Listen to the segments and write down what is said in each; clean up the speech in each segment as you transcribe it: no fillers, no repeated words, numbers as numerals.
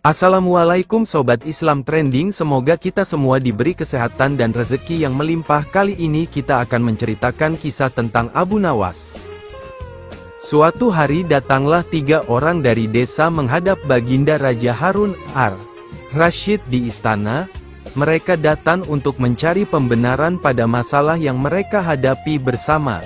Assalamualaikum Sobat Islam Trending, semoga kita semua diberi kesehatan dan rezeki yang melimpah. Kali ini kita akan menceritakan kisah tentang Abu Nawas. Suatu hari datanglah 3 orang dari desa menghadap Baginda Raja Harun ar-Rasyid di istana. Mereka datang untuk mencari pembenaran pada masalah yang mereka hadapi bersama.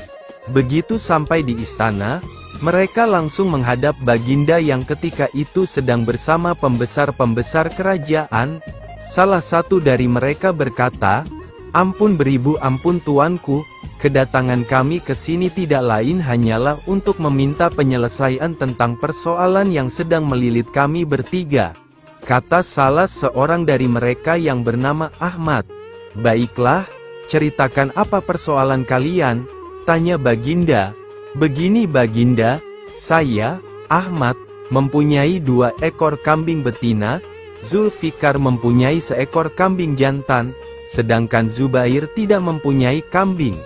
Begitu sampai di istana, mereka langsung menghadap Baginda yang ketika itu sedang bersama pembesar-pembesar kerajaan. Salah satu dari mereka berkata, "Ampun beribu ampun tuanku, kedatangan kami ke sini tidak lain hanyalah untuk meminta penyelesaian tentang persoalan yang sedang melilit kami bertiga," kata salah seorang dari mereka yang bernama Ahmad. "Baiklah, ceritakan apa persoalan kalian?" tanya Baginda. "Begini Baginda, saya, Ahmad, mempunyai 2 ekor kambing betina, Zulfikar mempunyai seekor kambing jantan, sedangkan Zubair tidak mempunyai kambing.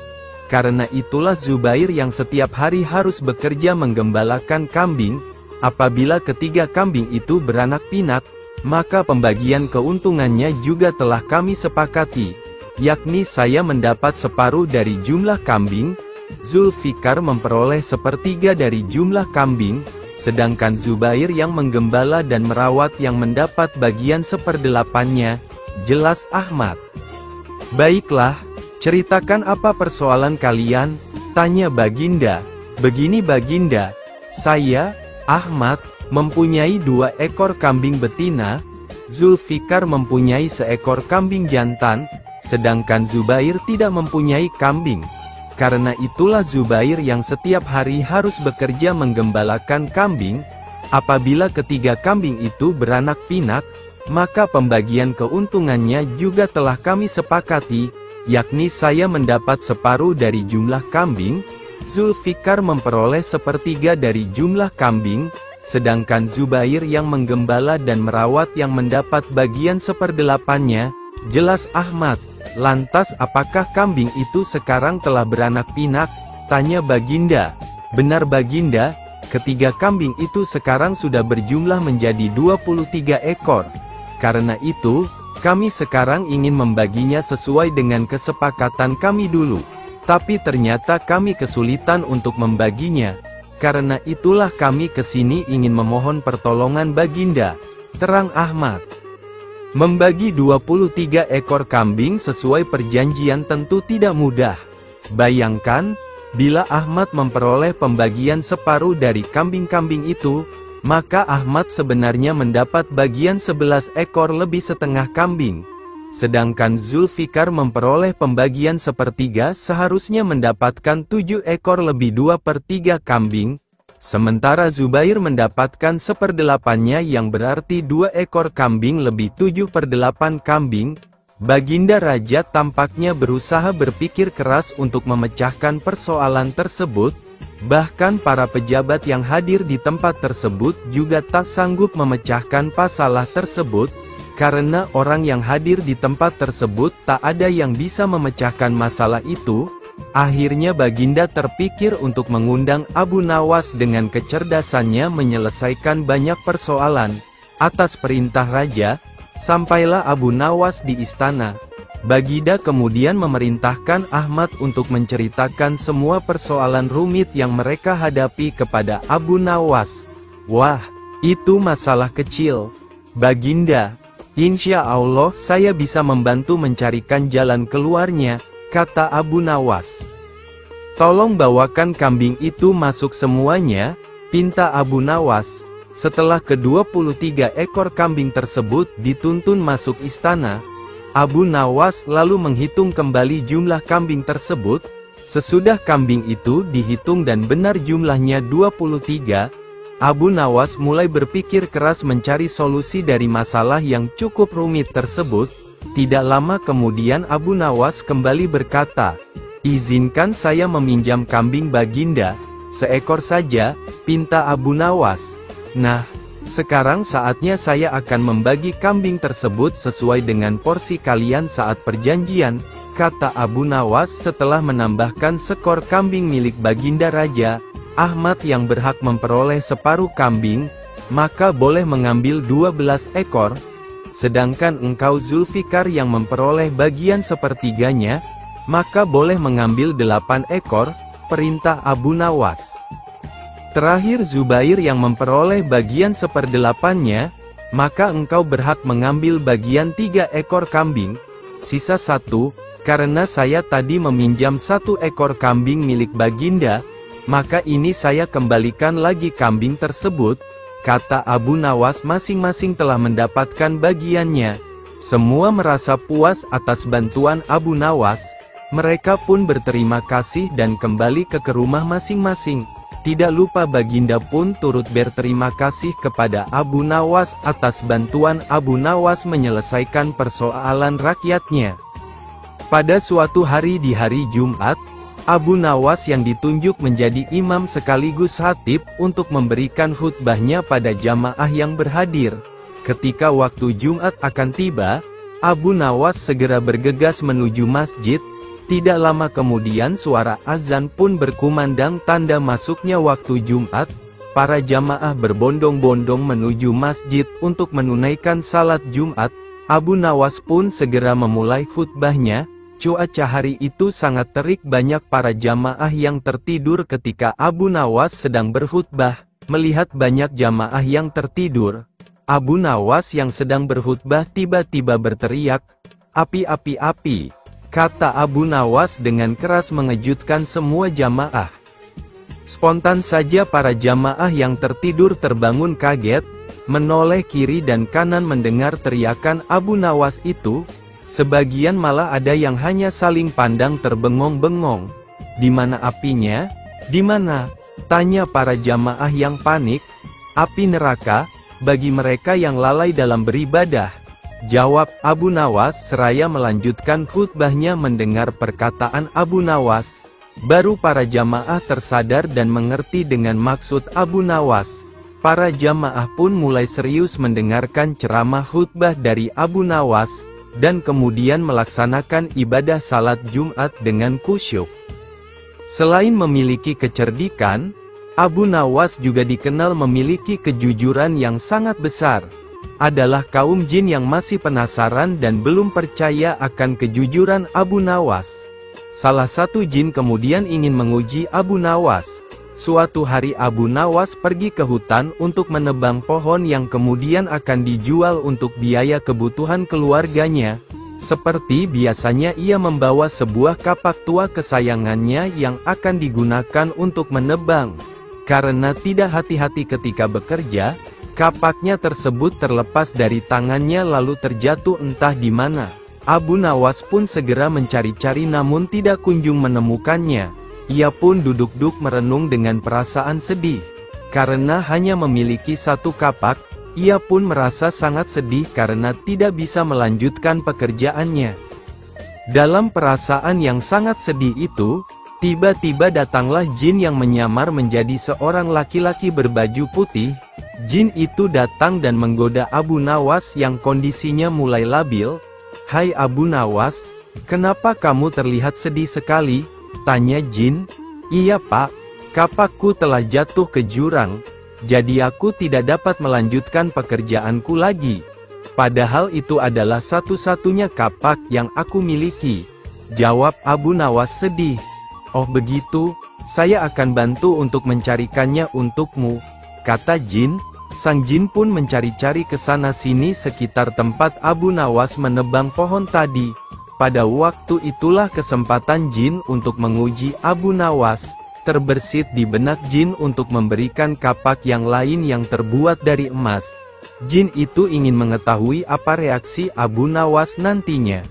Karena itulah Zubair yang setiap hari harus bekerja menggembalakan kambing. Apabila ketiga kambing itu beranak pinak, maka pembagian keuntungannya juga telah kami sepakati, yakni saya mendapat separuh dari jumlah kambing, Zulfikar memperoleh 1/3 dari jumlah kambing, sedangkan Zubair yang menggembala dan merawat yang mendapat bagian 1/8-nya, jelas Ahmad. "Baiklah, ceritakan apa persoalan kalian?" tanya Baginda. "Begini Baginda, saya, Ahmad, mempunyai 2 ekor kambing betina, Zulfikar mempunyai seekor kambing jantan, sedangkan Zubair tidak mempunyai kambing. Karena itulah Zubair yang setiap hari harus bekerja menggembalakan kambing. Apabila ketiga kambing itu beranak pinak, maka pembagian keuntungannya juga telah kami sepakati, yakni saya mendapat separuh dari jumlah kambing, Zulfikar memperoleh 1/3 dari jumlah kambing, sedangkan Zubair yang menggembala dan merawat yang mendapat bagian 1/8-nya, jelas Ahmad. Lantas apakah kambing itu sekarang telah beranak pinak?" tanya Baginda. "Benar Baginda, ketiga kambing itu sekarang sudah berjumlah menjadi 23 ekor. Karena itu, kami sekarang ingin membaginya sesuai dengan kesepakatan kami dulu. Tapi ternyata kami kesulitan untuk membaginya. Karena itulah kami kesini ingin memohon pertolongan Baginda," terang Ahmad. Membagi 23 ekor kambing sesuai perjanjian tentu tidak mudah. Bayangkan, bila Ahmad memperoleh pembagian separuh dari kambing-kambing itu, maka Ahmad sebenarnya mendapat bagian 11 ekor lebih setengah kambing. Sedangkan Zulfikar memperoleh pembagian 1/3, seharusnya mendapatkan 7 ekor lebih 2/3 kambing. Sementara Zubair mendapatkan 1/8-nya yang berarti 2 ekor kambing lebih 7/8 kambing. Baginda Raja tampaknya berusaha berpikir keras untuk memecahkan persoalan tersebut. Bahkan para pejabat yang hadir di tempat tersebut juga tak sanggup memecahkan masalah tersebut. Karena orang yang hadir di tempat tersebut tak ada yang bisa memecahkan masalah itu. Akhirnya Baginda terpikir untuk mengundang Abu Nawas dengan kecerdasannya menyelesaikan banyak persoalan. Atas perintah Raja, sampailah Abu Nawas di istana. Baginda kemudian memerintahkan Ahmad untuk menceritakan semua persoalan rumit yang mereka hadapi kepada Abu Nawas. "Wah, itu masalah kecil, Baginda. Insya Allah saya bisa membantu mencarikan jalan keluarnya," kata Abu Nawas. "Tolong bawakan kambing itu masuk semuanya," pinta Abu Nawas. Setelah ke-23 ekor kambing tersebut dituntun masuk istana, Abu Nawas lalu menghitung kembali jumlah kambing tersebut. Sesudah kambing itu dihitung dan benar jumlahnya 23, Abu Nawas mulai berpikir keras mencari solusi dari masalah yang cukup rumit tersebut. Tidak lama kemudian Abu Nawas kembali berkata, "Izinkan saya meminjam kambing Baginda, seekor saja," pinta Abu Nawas. "Nah, sekarang saatnya saya akan membagi kambing tersebut sesuai dengan porsi kalian saat perjanjian," kata Abu Nawas setelah menambahkan skor kambing milik Baginda Raja. Ahmad yang berhak memperoleh separuh kambing, maka boleh mengambil 12 ekor, sedangkan engkau Zulfikar yang memperoleh bagian sepertiganya, maka boleh mengambil 8 ekor, perintah Abu Nawas. Terakhir Zubair yang memperoleh bagian seperdelapannya, maka engkau berhak mengambil bagian 3 ekor kambing, sisa 1, karena saya tadi meminjam 1 ekor kambing milik Baginda, maka ini saya kembalikan lagi kambing tersebut, kata Abu Nawas. Masing-masing telah mendapatkan bagiannya. Semua merasa puas atas bantuan Abu Nawas, mereka pun berterima kasih dan kembali ke rumah masing-masing. Tidak lupa Baginda pun turut berterima kasih kepada Abu Nawas atas bantuan Abu Nawas menyelesaikan persoalan rakyatnya. Pada suatu hari di hari Jumat, Abu Nawas yang ditunjuk menjadi imam sekaligus khatib untuk memberikan khutbahnya pada jamaah yang berhadir. Ketika waktu Jumat akan tiba, Abu Nawas segera bergegas menuju masjid. Tidak lama kemudian suara azan pun berkumandang tanda masuknya waktu Jumat. Para jamaah berbondong-bondong menuju masjid untuk menunaikan salat Jumat. Abu Nawas pun segera memulai khutbahnya. Cuaca hari itu sangat terik, banyak para jamaah yang tertidur ketika Abu Nawas sedang berkhutbah. Melihat banyak jamaah yang tertidur, Abu Nawas yang sedang berkhutbah tiba-tiba berteriak, "Api, api, api!" kata Abu Nawas dengan keras mengejutkan semua jamaah. Spontan saja para jamaah yang tertidur terbangun kaget, menoleh kiri dan kanan mendengar teriakan Abu Nawas itu. Sebagian malah ada yang hanya saling pandang terbengong-bengong. "Di mana apinya? Di mana?" tanya para jamaah yang panik. "Api neraka, bagi mereka yang lalai dalam beribadah," jawab Abu Nawas seraya melanjutkan khutbahnya. Mendengar perkataan Abu Nawas, baru para jamaah tersadar dan mengerti dengan maksud Abu Nawas. Para jamaah pun mulai serius mendengarkan ceramah khutbah dari Abu Nawas, dan kemudian melaksanakan ibadah salat Jumat dengan khusyuk. Selain memiliki kecerdikan, Abu Nawas juga dikenal memiliki kejujuran yang sangat besar. Adalah kaum jin yang masih penasaran dan belum percaya akan kejujuran Abu Nawas. Salah satu jin kemudian ingin menguji Abu Nawas. Suatu hari Abu Nawas pergi ke hutan untuk menebang pohon yang kemudian akan dijual untuk biaya kebutuhan keluarganya. Seperti biasanya ia membawa sebuah kapak tua kesayangannya yang akan digunakan untuk menebang. Karena tidak hati-hati ketika bekerja, kapaknya tersebut terlepas dari tangannya lalu terjatuh entah di mana. Abu Nawas pun segera mencari-cari namun tidak kunjung menemukannya. Ia pun duduk-duduk merenung dengan perasaan sedih. Karena hanya memiliki 1 kapak, ia pun merasa sangat sedih karena tidak bisa melanjutkan pekerjaannya. Dalam perasaan yang sangat sedih itu, tiba-tiba datanglah jin yang menyamar menjadi seorang laki-laki berbaju putih. Jin itu datang dan menggoda Abu Nawas yang kondisinya mulai labil. "Hai Abu Nawas, kenapa kamu terlihat sedih sekali?" tanya jin. "Iya Pak, kapakku telah jatuh ke jurang, jadi aku tidak dapat melanjutkan pekerjaanku lagi. Padahal itu adalah satu-satunya kapak yang aku miliki," jawab Abu Nawas sedih. "Oh begitu, saya akan bantu untuk mencarikannya untukmu," kata jin. Sang jin pun mencari-cari ke sana-sini sekitar tempat Abu Nawas menebang pohon tadi. Pada waktu itulah kesempatan jin untuk menguji Abu Nawas. Terbersit di benak jin untuk memberikan kapak yang lain yang terbuat dari emas. Jin itu ingin mengetahui apa reaksi Abu Nawas nantinya.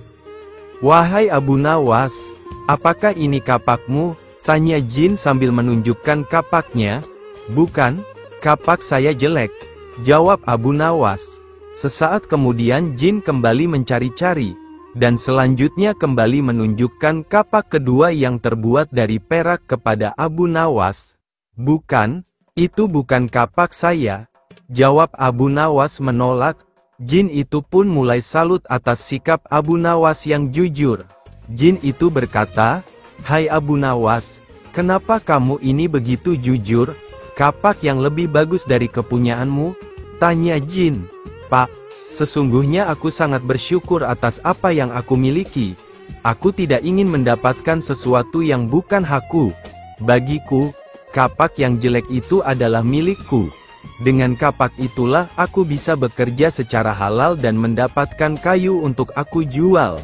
"Wahai Abu Nawas, apakah ini kapakmu?" tanya jin sambil menunjukkan kapaknya. "Bukan, kapak saya jelek," jawab Abu Nawas. Sesaat kemudian jin kembali mencari-cari, dan selanjutnya kembali menunjukkan kapak kedua yang terbuat dari perak kepada Abu Nawas. "Bukan, itu bukan kapak saya," jawab Abu Nawas menolak. Jin itu pun mulai salut atas sikap Abu Nawas yang jujur. Jin itu berkata, "Hai Abu Nawas, kenapa kamu ini begitu jujur? Kapak yang lebih bagus dari kepunyaanmu?" Tanya Jin. Pak, sesungguhnya aku sangat bersyukur atas apa yang aku miliki. Aku tidak ingin mendapatkan sesuatu yang bukan hakku. Bagiku, kapak yang jelek itu adalah milikku. Dengan kapak itulah aku bisa bekerja secara halal dan mendapatkan kayu untuk aku jual.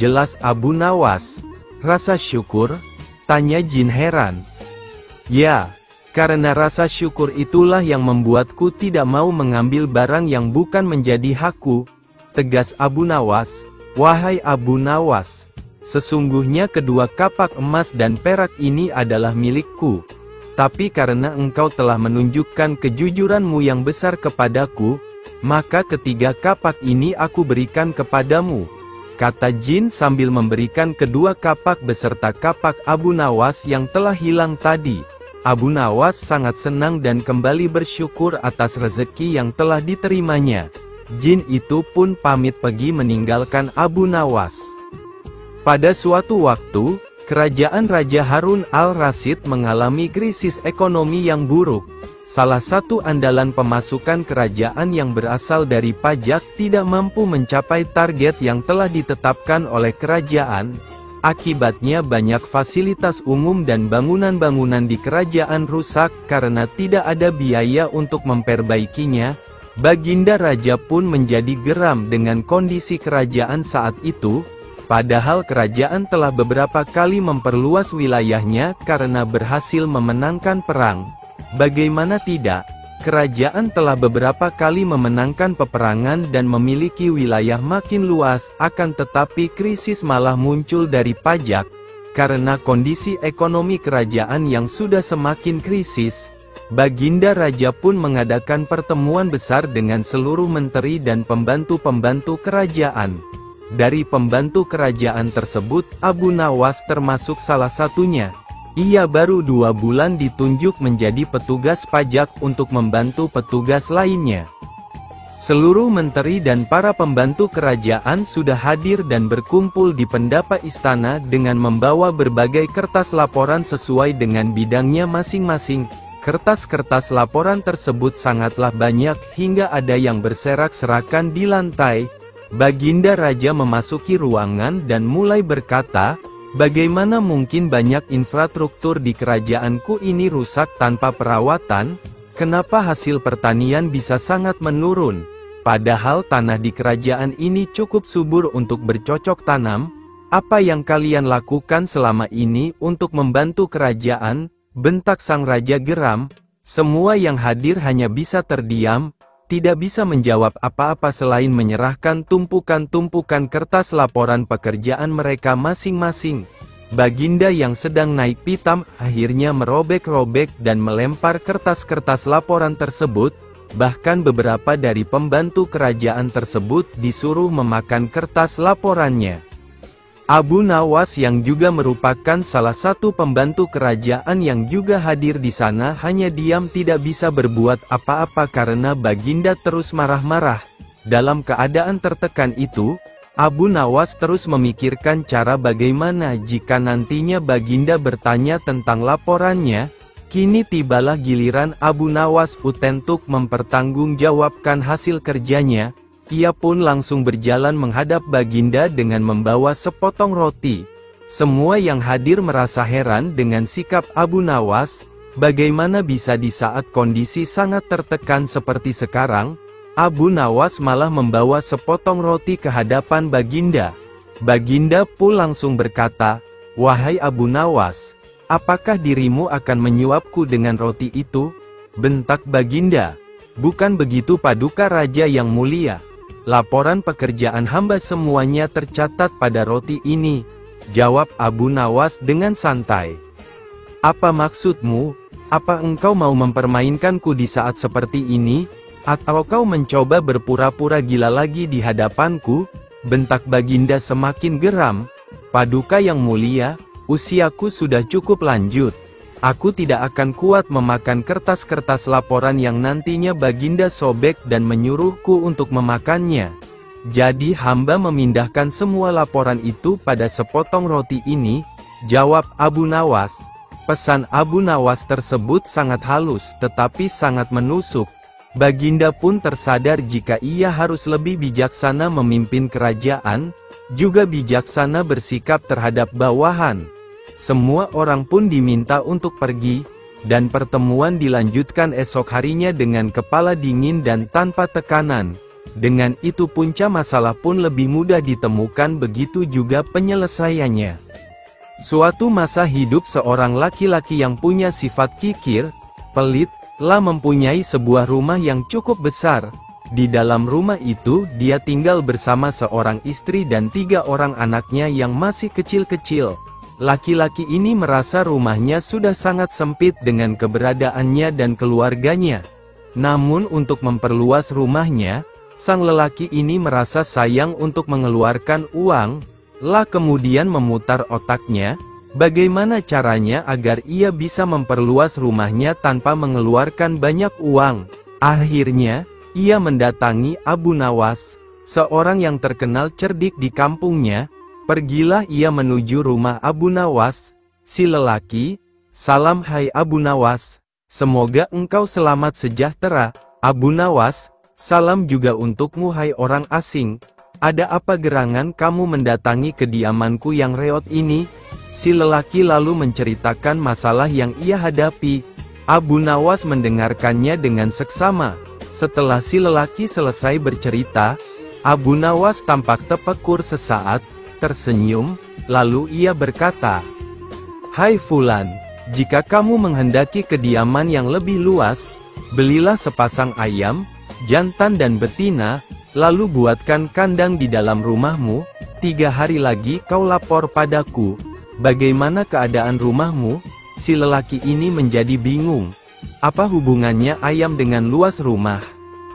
Jelas Abu Nawas. Rasa syukur? Tanya Jin heran. Ya, karena rasa syukur itulah yang membuatku tidak mau mengambil barang yang bukan menjadi hakku, tegas Abu Nawas. Wahai Abu Nawas, sesungguhnya kedua kapak emas dan perak ini adalah milikku. Tapi karena engkau telah menunjukkan kejujuranmu yang besar kepadaku, maka ketiga kapak ini aku berikan kepadamu, kata Jin sambil memberikan kedua kapak beserta kapak Abu Nawas yang telah hilang tadi. Abu Nawas sangat senang dan kembali bersyukur atas rezeki yang telah diterimanya. Jin itu pun pamit pergi meninggalkan Abu Nawas. Pada suatu waktu, kerajaan Raja Harun al-Rasyid mengalami krisis ekonomi yang buruk. Salah satu andalan pemasukan kerajaan yang berasal dari pajak tidak mampu mencapai target yang telah ditetapkan oleh kerajaan. Akibatnya banyak fasilitas umum dan bangunan-bangunan di kerajaan rusak karena tidak ada biaya untuk memperbaikinya. Baginda Raja pun menjadi geram dengan kondisi kerajaan saat itu, padahal kerajaan telah beberapa kali memperluas wilayahnya karena berhasil memenangkan perang. Bagaimana tidak? Kerajaan telah beberapa kali memenangkan peperangan dan memiliki wilayah makin luas, akan tetapi krisis malah muncul dari pajak. Karena kondisi ekonomi kerajaan yang sudah semakin krisis, Baginda Raja pun mengadakan pertemuan besar dengan seluruh menteri dan pembantu-pembantu kerajaan. Dari pembantu kerajaan tersebut, Abu Nawas termasuk salah satunya. Ia baru 2 bulan ditunjuk menjadi petugas pajak untuk membantu petugas lainnya. Seluruh menteri dan para pembantu kerajaan sudah hadir dan berkumpul di pendapa istana dengan membawa berbagai kertas laporan sesuai dengan bidangnya masing-masing. Kertas-kertas laporan tersebut sangatlah banyak hingga ada yang berserakan di lantai. Baginda Raja memasuki ruangan dan mulai berkata, "Bagaimana mungkin banyak infrastruktur di kerajaanku ini rusak tanpa perawatan? Kenapa hasil pertanian bisa sangat menurun? Padahal tanah di kerajaan ini cukup subur untuk bercocok tanam. Apa yang kalian lakukan selama ini untuk membantu kerajaan?" bentak sang raja geram. Semua yang hadir hanya bisa terdiam, tidak bisa menjawab apa-apa selain menyerahkan tumpukan-tumpukan kertas laporan pekerjaan mereka masing-masing. Baginda yang sedang naik pitam akhirnya merobek-robek dan melempar kertas-kertas laporan tersebut. Bahkan beberapa dari pembantu kerajaan tersebut disuruh memakan kertas laporannya. Abu Nawas yang juga merupakan salah satu pembantu kerajaan yang juga hadir di sana hanya diam, tidak bisa berbuat apa-apa karena Baginda terus marah-marah. Dalam keadaan tertekan itu, Abu Nawas terus memikirkan cara bagaimana jika nantinya Baginda bertanya tentang laporannya. Kini tibalah giliran Abu Nawas untuk mempertanggungjawabkan hasil kerjanya. Ia pun langsung berjalan menghadap Baginda dengan membawa sepotong roti. Semua yang hadir merasa heran dengan sikap Abu Nawas. Bagaimana bisa di saat kondisi sangat tertekan seperti sekarang, Abu Nawas malah membawa sepotong roti ke hadapan Baginda. Baginda pun langsung berkata, "Wahai Abu Nawas, apakah dirimu akan menyuapku dengan roti itu?" bentak Baginda. "Bukan begitu Paduka Raja yang mulia. Laporan pekerjaan hamba semuanya tercatat pada roti ini," jawab Abu Nawas dengan santai. "Apa maksudmu? Apa engkau mau mempermainkanku di saat seperti ini? Atau kau mencoba berpura-pura gila lagi di hadapanku?" bentak Baginda semakin geram. "Paduka yang mulia, usiaku sudah cukup lanjut. Aku tidak akan kuat memakan kertas-kertas laporan yang nantinya Baginda sobek dan menyuruhku untuk memakannya. Jadi hamba memindahkan semua laporan itu pada sepotong roti ini," jawab Abu Nawas. Pesan Abu Nawas tersebut sangat halus tetapi sangat menusuk. Baginda pun tersadar jika ia harus lebih bijaksana memimpin kerajaan, juga bijaksana bersikap terhadap bawahan. Semua orang pun diminta untuk pergi, dan pertemuan dilanjutkan esok harinya dengan kepala dingin dan tanpa tekanan. Dengan itu punca masalah pun lebih mudah ditemukan, begitu juga penyelesaiannya. Suatu masa hidup seorang laki-laki yang punya sifat kikir, pelit, mempunyai sebuah rumah yang cukup besar. Di dalam rumah itu, dia tinggal bersama seorang istri dan 3 orang anaknya yang masih kecil-kecil. Laki-laki ini merasa rumahnya sudah sangat sempit dengan keberadaannya dan keluarganya. Namun untuk memperluas rumahnya, sang lelaki ini merasa sayang untuk mengeluarkan uang. Kemudian memutar otaknya, bagaimana caranya agar ia bisa memperluas rumahnya tanpa mengeluarkan banyak uang. Akhirnya, ia mendatangi Abu Nawas, seorang yang terkenal cerdik di kampungnya. Pergilah ia menuju rumah Abu Nawas. Si lelaki, "Salam hai Abu Nawas, semoga engkau selamat sejahtera." Abu Nawas, "Salam juga untukmu hai orang asing. Ada apa gerangan kamu mendatangi kediamanku yang reot ini?" Si lelaki lalu menceritakan masalah yang ia hadapi. Abu Nawas mendengarkannya dengan seksama. Setelah si lelaki selesai bercerita, Abu Nawas tampak terpekur sesaat, tersenyum, lalu ia berkata, "Hai Fulan, jika kamu menghendaki kediaman yang lebih luas, belilah sepasang ayam, jantan dan betina, lalu buatkan kandang di dalam rumahmu. 3 hari lagi kau lapor padaku. Bagaimana keadaan rumahmu?" Si lelaki ini menjadi bingung. Apa hubungannya ayam dengan luas rumah?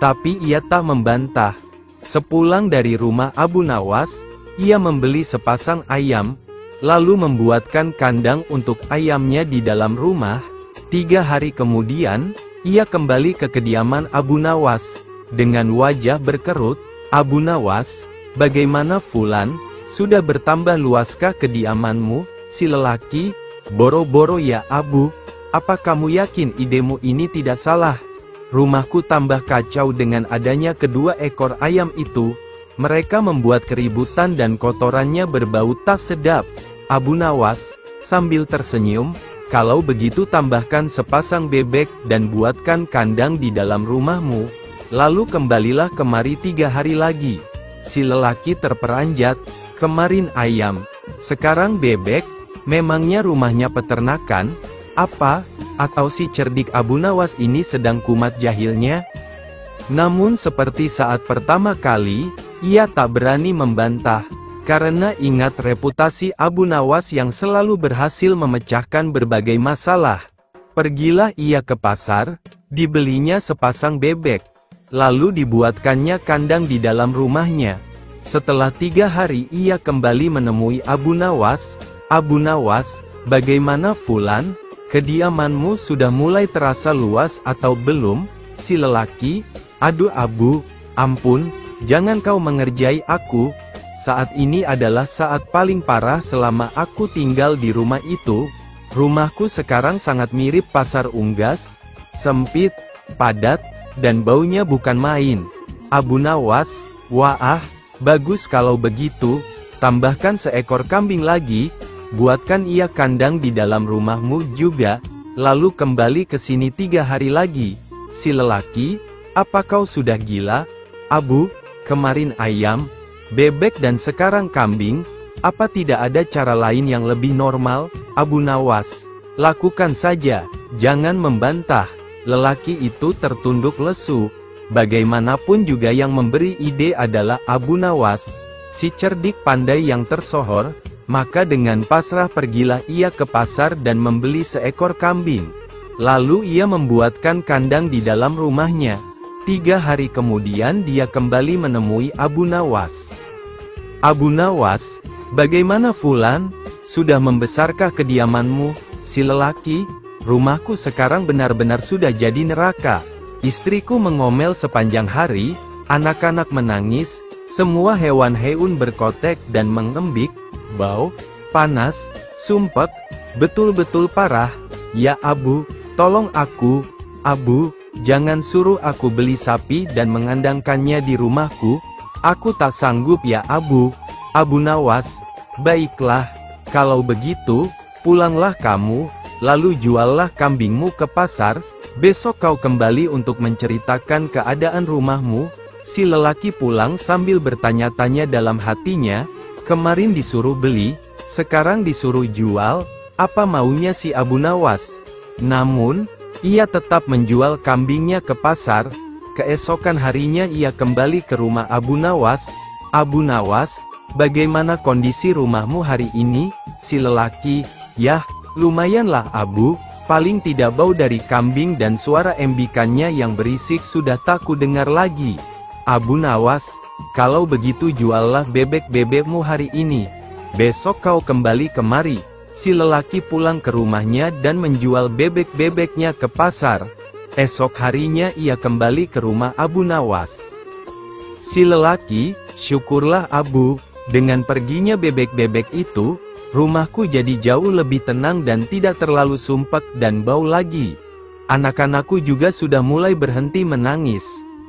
Tapi ia tak membantah. Sepulang dari rumah Abu Nawas, ia membeli sepasang ayam, lalu membuatkan kandang untuk ayamnya di dalam rumah. 3 hari kemudian, ia kembali ke kediaman Abu Nawas. Dengan wajah berkerut, "Abu Nawas, bagaimana Fulan? Sudah bertambah luaskah kediamanmu?" Si lelaki, "Boro-boro ya Abu, apa kamu yakin idemu ini tidak salah? Rumahku tambah kacau dengan adanya kedua ekor ayam itu. Mereka membuat keributan dan kotorannya berbau tak sedap." Abu Nawas, sambil tersenyum, "Kalau begitu tambahkan sepasang bebek dan buatkan kandang di dalam rumahmu. Lalu kembalilah kemari 3 hari lagi." Si lelaki terperanjat, "Kemarin ayam, sekarang bebek, memangnya rumahnya peternakan? Apa? Atau si cerdik Abu Nawas ini sedang kumat jahilnya?" Namun seperti saat pertama kali, ia tak berani membantah, karena ingat reputasi Abu Nawas yang selalu berhasil memecahkan berbagai masalah. Pergilah ia ke pasar, dibelinya sepasang bebek, lalu dibuatkannya kandang di dalam rumahnya. Setelah 3 hari ia kembali menemui Abu Nawas. "Abu Nawas, bagaimana Fulan? Kediamanmu sudah mulai terasa luas atau belum?" Si lelaki, "Aduh Abu, ampun, jangan kau mengerjai aku. Saat ini adalah saat paling parah selama aku tinggal di rumah itu. Rumahku sekarang sangat mirip pasar unggas, sempit, padat, dan baunya bukan main." Abu Nawas, "Wah, bagus kalau begitu, tambahkan seekor kambing lagi, buatkan ia kandang di dalam rumahmu juga, lalu kembali ke sini 3 hari lagi." Si lelaki, "Apa kau sudah gila? Abu, kemarin ayam, bebek dan sekarang kambing, apa tidak ada cara lain yang lebih normal?" Abu Nawas, "Lakukan saja, jangan membantah." Lelaki itu tertunduk lesu. Bagaimanapun juga yang memberi ide adalah Abu Nawas, si cerdik pandai yang tersohor. Maka dengan pasrah pergilah ia ke pasar dan membeli seekor kambing. Lalu ia membuatkan kandang di dalam rumahnya. 3 hari kemudian dia kembali menemui Abu Nawas. "Abu Nawas, bagaimana Fulan? Sudah membesarkah kediamanmu?" Si lelaki, "Rumahku sekarang benar-benar sudah jadi neraka. Istriku mengomel sepanjang hari, anak-anak menangis, semua hewan-hewan berkotek dan mengembik, bau, panas, sumpek, betul-betul parah. Ya Abu, tolong aku. Abu, Jangan suruh aku beli sapi dan mengandangkannya di rumahku. Aku tak sanggup ya Abu Nawas. Baiklah, kalau begitu, pulanglah kamu, lalu juallah kambingmu ke pasar. Besok kau kembali untuk menceritakan keadaan rumahmu. Si lelaki pulang sambil bertanya-tanya dalam hatinya, kemarin disuruh beli, sekarang disuruh jual, apa maunya si Abu Nawas? Namun, ia tetap menjual kambingnya ke pasar. Keesokan harinya ia kembali ke rumah Abu Nawas. Abu Nawas, bagaimana kondisi rumahmu hari ini? Si lelaki, yah, lumayanlah Abu, paling tidak bau dari kambing dan suara embikannya yang berisik sudah tak kudengar lagi. Abu Nawas, kalau begitu juallah bebek-bebekmu hari ini. Besok kau kembali kemari. Si lelaki pulang ke rumahnya dan menjual bebek-bebeknya ke pasar. Esok harinya ia kembali ke rumah Abu Nawas. Si lelaki, syukurlah Abu, dengan perginya bebek-bebek itu, rumahku jadi jauh lebih tenang dan tidak terlalu sumpek dan bau lagi. Anak-anakku juga sudah mulai berhenti menangis.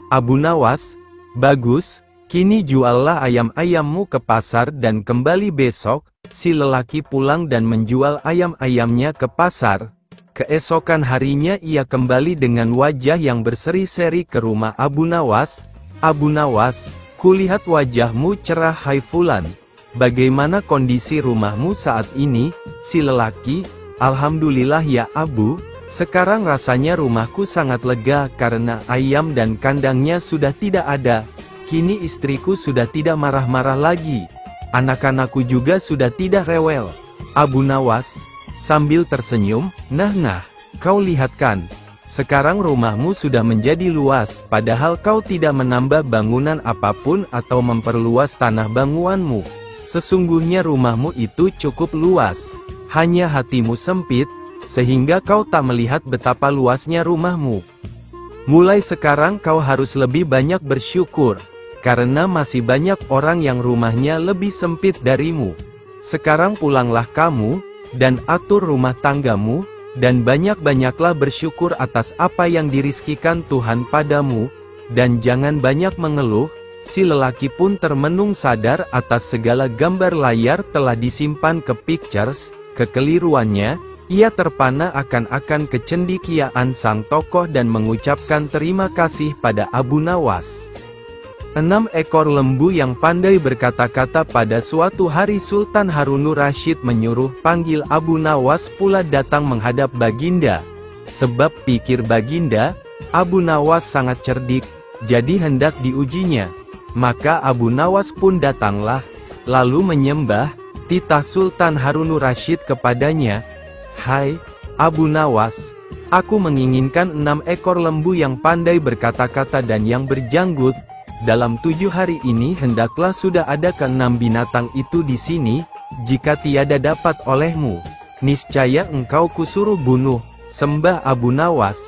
Abu Nawas, bagus, kini juallah ayam-ayammu ke pasar dan kembali besok. Si lelaki pulang dan menjual ayam-ayamnya ke pasar. Keesokan harinya ia kembali dengan wajah yang berseri-seri ke rumah Abu Nawas. Abu Nawas, kulihat wajahmu cerah hai Fulan. Bagaimana kondisi rumahmu saat ini? Si lelaki, alhamdulillah ya Abu, sekarang rasanya rumahku sangat lega karena ayam dan kandangnya sudah tidak ada. Kini istriku sudah tidak marah-marah lagi. Anak-anakku juga sudah tidak rewel. Abu Nawas, sambil tersenyum, nah, kau lihat kan, sekarang rumahmu sudah menjadi luas, padahal kau tidak menambah bangunan apapun atau memperluas tanah bangunanmu. Sesungguhnya rumahmu itu cukup luas, hanya hatimu sempit, sehingga kau tak melihat betapa luasnya rumahmu. Mulai sekarang kau harus lebih banyak bersyukur, karena masih banyak orang yang rumahnya lebih sempit darimu. Sekarang pulanglah kamu, dan atur rumah tanggamu, dan banyak-banyaklah bersyukur atas apa yang dirizkikan Tuhan padamu, dan jangan banyak mengeluh. Si lelaki pun termenung sadar atas segala gambar layar telah disimpan ke pictures. Kekeliruannya, ia terpana akan kecendikiaan sang tokoh dan mengucapkan terima kasih pada Abu Nawas. 6 ekor lembu yang pandai berkata-kata. Pada suatu hari Sultan Harunur Rasyid menyuruh panggil Abu Nawas pula datang menghadap Baginda. Sebab pikir Baginda, Abu Nawas sangat cerdik, jadi hendak diujinya. Maka Abu Nawas pun datanglah, lalu menyembah, titah Sultan Harunur Rasyid kepadanya, "Hai, Abu Nawas, aku menginginkan 6 ekor lembu yang pandai berkata-kata dan yang berjanggut. Dalam 7 hari ini hendaklah sudah ada ke-6 binatang itu di sini. Jika tiada dapat olehmu, niscaya engkau kusuruh bunuh." Sembah Abu Nawas,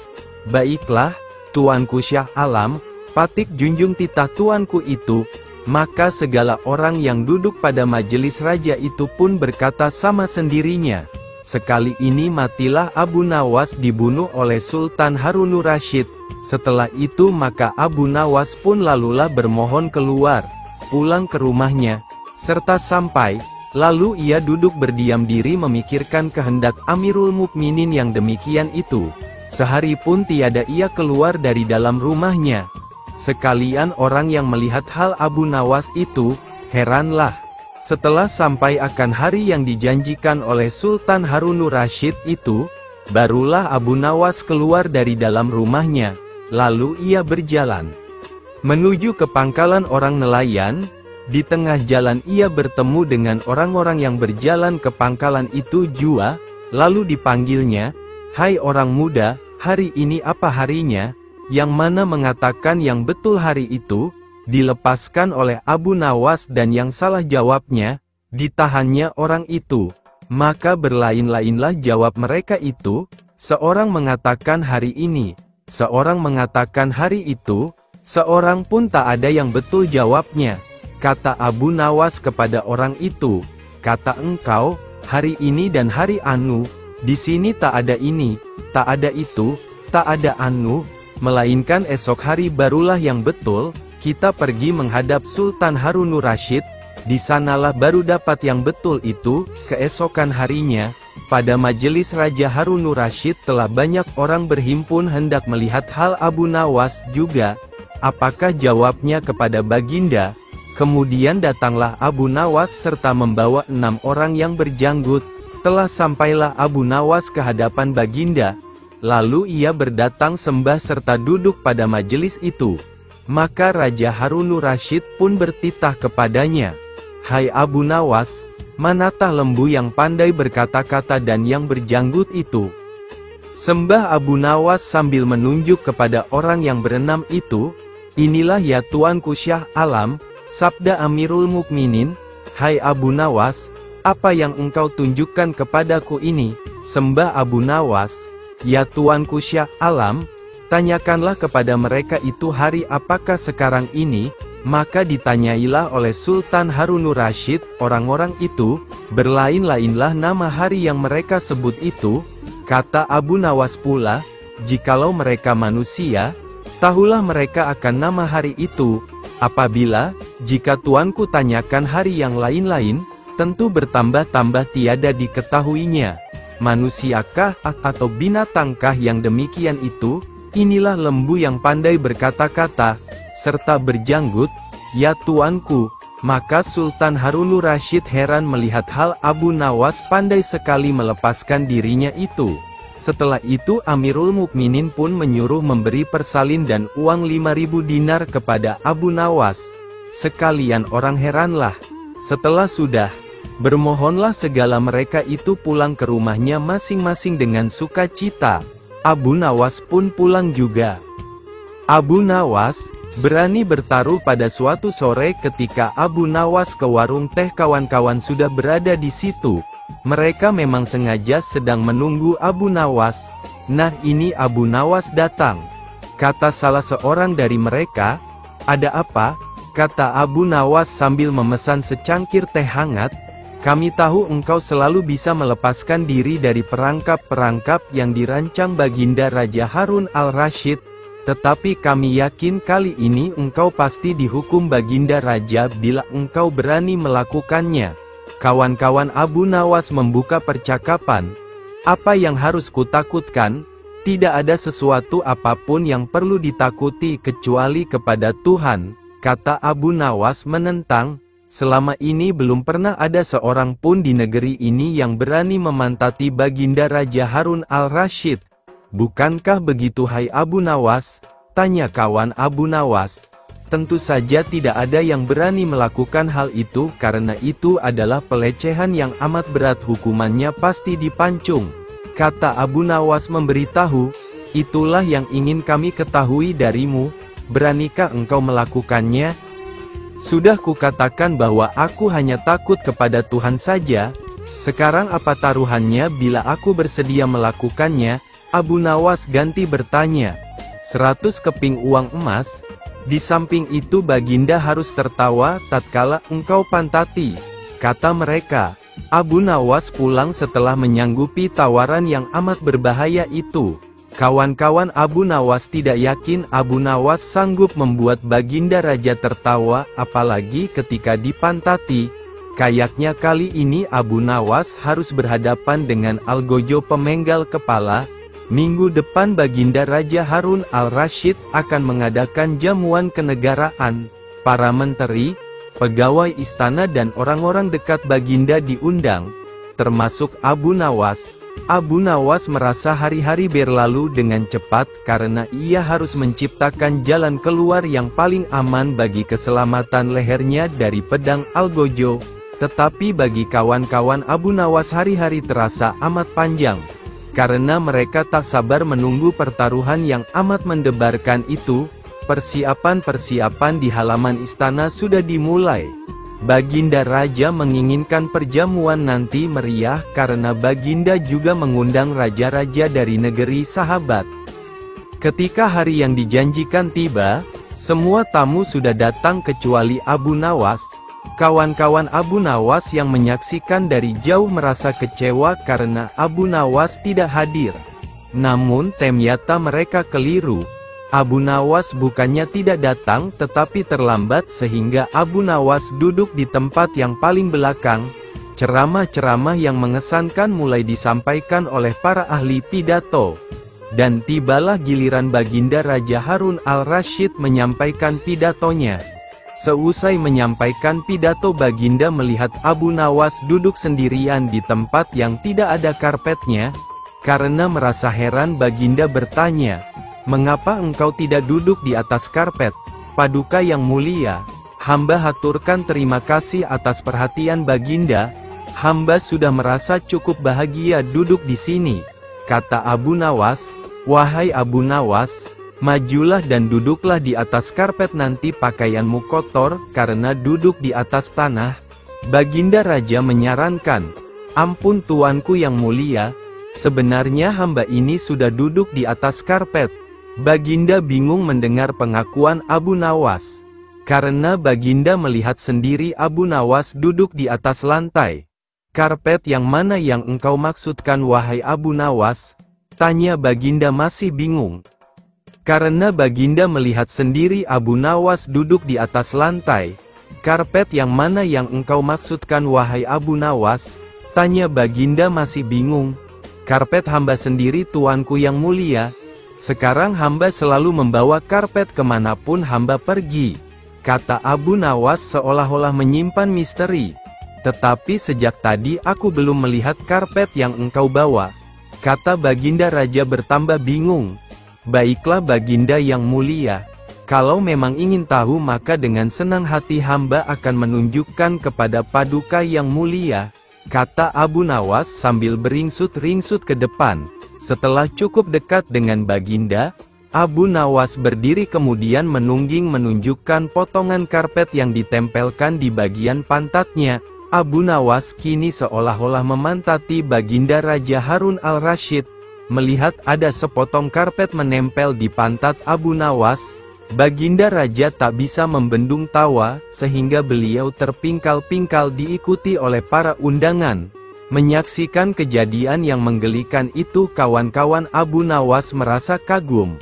"Baiklah, Tuanku Syah Alam, patik junjung titah tuanku itu." Maka segala orang yang duduk pada majelis raja itu pun berkata sama sendirinya, "Sekali ini matilah Abu Nawas dibunuh oleh Sultan Harunur Rasyid." Setelah itu maka Abu Nawas pun lalulah bermohon keluar, pulang ke rumahnya, serta sampai, lalu ia duduk berdiam diri memikirkan kehendak Amirul Mukminin yang demikian itu. Sehari pun tiada ia keluar dari dalam rumahnya. Sekalian orang yang melihat hal Abu Nawas itu, heranlah. Setelah sampai akan hari yang dijanjikan oleh Sultan Harunur Rasyid itu, barulah Abu Nawas keluar dari dalam rumahnya. Lalu ia berjalan menuju ke pangkalan orang nelayan. Di tengah jalan ia bertemu dengan orang-orang yang berjalan ke pangkalan itu jua. Lalu dipanggilnya, "Hai orang muda, hari ini apa harinya?" Yang mana mengatakan yang betul hari itu dilepaskan oleh Abu Nawas dan yang salah jawabnya ditahannya orang itu. Maka berlain-lainlah jawab mereka itu. Seorang mengatakan hari ini, seorang mengatakan hari itu, seorang pun tak ada yang betul jawabnya. Kata Abu Nawas kepada orang itu, "Kata engkau, hari ini dan hari anu, di sini tak ada ini, tak ada itu, tak ada anu." melainkan esok hari barulah yang betul, kita pergi menghadap Sultan Harunur Rasyid, di sanalah baru dapat yang betul itu." Keesokan harinya, pada majelis Raja Harunur Rasyid telah banyak orang berhimpun hendak melihat hal Abu Nawas juga, apakah jawabnya kepada Baginda. Kemudian datanglah Abu Nawas serta membawa 6 orang yang berjanggut. Telah sampailah Abu Nawas ke hadapan Baginda, lalu ia berdatang sembah serta duduk pada majelis itu. Maka Raja Harunur Rasyid pun bertitah kepadanya, "Hai Abu Nawas, manatah lembu yang pandai berkata-kata dan yang berjanggut itu?" Sembah Abu Nawas sambil menunjuk kepada orang yang berenam itu, "Inilah ya Tuanku Syah Alam," sabda Amirul Mukminin. "Hai Abu Nawas, apa yang engkau tunjukkan kepadaku ini?" Sembah Abu Nawas, "Ya Tuanku Syah Alam, tanyakanlah kepada mereka itu hari apakah sekarang ini." Maka ditanyailah oleh Sultan Harunur Rasyid orang-orang itu, berlain-lainlah nama hari yang mereka sebut itu. Kata Abu Nawas pula, "Jikalau mereka manusia, tahulah mereka akan nama hari itu. Apabila, jika tuanku tanyakan hari yang lain-lain, tentu bertambah-tambah tiada diketahuinya. Manusiakah atau binatangkah yang demikian itu?" Inilah lembu yang pandai berkata-kata serta berjanggut, "Ya tuanku." Maka Sultan Harunur Rasyid heran melihat hal Abu Nawas pandai sekali melepaskan dirinya itu. Setelah itu Amirul Mukminin pun menyuruh memberi persalin dan uang 5.000 dinar kepada Abu Nawas. Sekalian orang heranlah. Setelah sudah, bermohonlah segala mereka itu pulang ke rumahnya masing-masing dengan sukacita. Abu Nawas pun pulang juga. Abu Nawas berani bertaruh pada suatu sore ketika Abu Nawas ke warung teh, kawan-kawan sudah berada di situ. Mereka memang sengaja sedang menunggu Abu Nawas. Nah, ini Abu Nawas datang. Kata salah seorang dari mereka, "Ada apa?" Kata Abu Nawas sambil memesan secangkir teh hangat, "Kami tahu engkau selalu bisa melepaskan diri dari perangkap-perangkap yang dirancang Baginda Raja Harun al-Rasyid. Tetapi kami yakin kali ini engkau pasti dihukum Baginda Raja bila engkau berani melakukannya." Kawan-kawan Abu Nawas membuka percakapan. "Apa yang harus kutakutkan? Tidak ada sesuatu apapun yang perlu ditakuti kecuali kepada Tuhan," kata Abu Nawas menentang. "Selama ini belum pernah ada seorang pun di negeri ini yang berani memantati Baginda Raja Harun al-Rasyid. Bukankah begitu hai Abu Nawas?" tanya kawan Abu Nawas. "Tentu saja tidak ada yang berani melakukan hal itu karena itu adalah pelecehan yang amat berat, hukumannya pasti dipancung," kata Abu Nawas memberitahu. "Itulah yang ingin kami ketahui darimu, beranikah engkau melakukannya?" "Sudah kukatakan bahwa aku hanya takut kepada Tuhan saja. Sekarang apa taruhannya bila aku bersedia melakukannya?" Abu Nawas ganti bertanya. 100 keping uang emas. Di samping itu Baginda harus tertawa tatkala engkau pantati, kata mereka. Abu Nawas pulang setelah menyanggupi tawaran yang amat berbahaya itu. Kawan-kawan Abu Nawas tidak yakin Abu Nawas sanggup membuat Baginda Raja tertawa, apalagi ketika dipantati. Kayaknya kali ini Abu Nawas harus berhadapan dengan Algojo pemenggal kepala. Minggu depan Baginda Raja Harun al-Rasyid akan mengadakan jamuan kenegaraan. Para menteri, pegawai istana dan orang-orang dekat Baginda diundang, termasuk Abu Nawas. Abu Nawas merasa hari-hari berlalu dengan cepat karena ia harus menciptakan jalan keluar yang paling aman bagi keselamatan lehernya dari pedang Algojo. Tetapi bagi kawan-kawan Abu Nawas hari-hari terasa amat panjang, karena mereka tak sabar menunggu pertaruhan yang amat mendebarkan itu. Persiapan-persiapan di halaman istana sudah dimulai. Baginda Raja menginginkan perjamuan nanti meriah karena Baginda juga mengundang raja-raja dari negeri sahabat. Ketika hari yang dijanjikan tiba, semua tamu sudah datang kecuali Abu Nawas. Kawan-kawan Abu Nawas yang menyaksikan dari jauh merasa kecewa karena Abu Nawas tidak hadir. Namun ternyata mereka keliru. Abu Nawas bukannya tidak datang tetapi terlambat sehingga Abu Nawas duduk di tempat yang paling belakang. Ceramah-ceramah yang mengesankan mulai disampaikan oleh para ahli pidato. Dan tibalah giliran Baginda Raja Harun al-Rasyid menyampaikan pidatonya. Seusai menyampaikan pidato, Baginda melihat Abu Nawas duduk sendirian di tempat yang tidak ada karpetnya. Karena merasa heran, Baginda bertanya, "Mengapa engkau tidak duduk di atas karpet?" "Paduka yang mulia, hamba haturkan terima kasih atas perhatian Baginda. Hamba sudah merasa cukup bahagia duduk di sini," kata Abu Nawas. "Wahai Abu Nawas, majulah dan duduklah di atas karpet, nanti pakaianmu kotor karena duduk di atas tanah." Baginda Raja menyarankan, "Ampun tuanku yang mulia, sebenarnya hamba ini sudah duduk di atas karpet." Baginda bingung mendengar pengakuan Abu Nawas. Karena Baginda melihat sendiri Abu Nawas duduk di atas lantai. "Karpet yang mana yang engkau maksudkan wahai Abu Nawas?" tanya Baginda masih bingung. Karena Baginda melihat sendiri Abu Nawas duduk di atas lantai. "Karpet yang mana yang engkau maksudkan wahai Abu Nawas?" tanya Baginda masih bingung. "Karpet hamba sendiri tuanku yang mulia. Sekarang hamba selalu membawa karpet kemanapun hamba pergi," kata Abu Nawas seolah-olah menyimpan misteri. "Tetapi sejak tadi aku belum melihat karpet yang engkau bawa," kata Baginda Raja bertambah bingung. "Baiklah Baginda yang mulia, kalau memang ingin tahu maka dengan senang hati hamba akan menunjukkan kepada Paduka yang mulia," kata Abu Nawas sambil beringsut-ringsut ke depan. Setelah cukup dekat dengan Baginda, Abu Nawas berdiri kemudian menunjukkan potongan karpet yang ditempelkan di bagian pantatnya. Abu Nawas kini seolah-olah memantati Baginda Raja Harun al-Rasyid. Melihat ada sepotong karpet menempel di pantat Abu Nawas, Baginda Raja tak bisa membendung tawa, sehingga beliau terpingkal-pingkal diikuti oleh para undangan. Menyaksikan kejadian yang menggelikan itu, kawan-kawan Abu Nawas merasa kagum.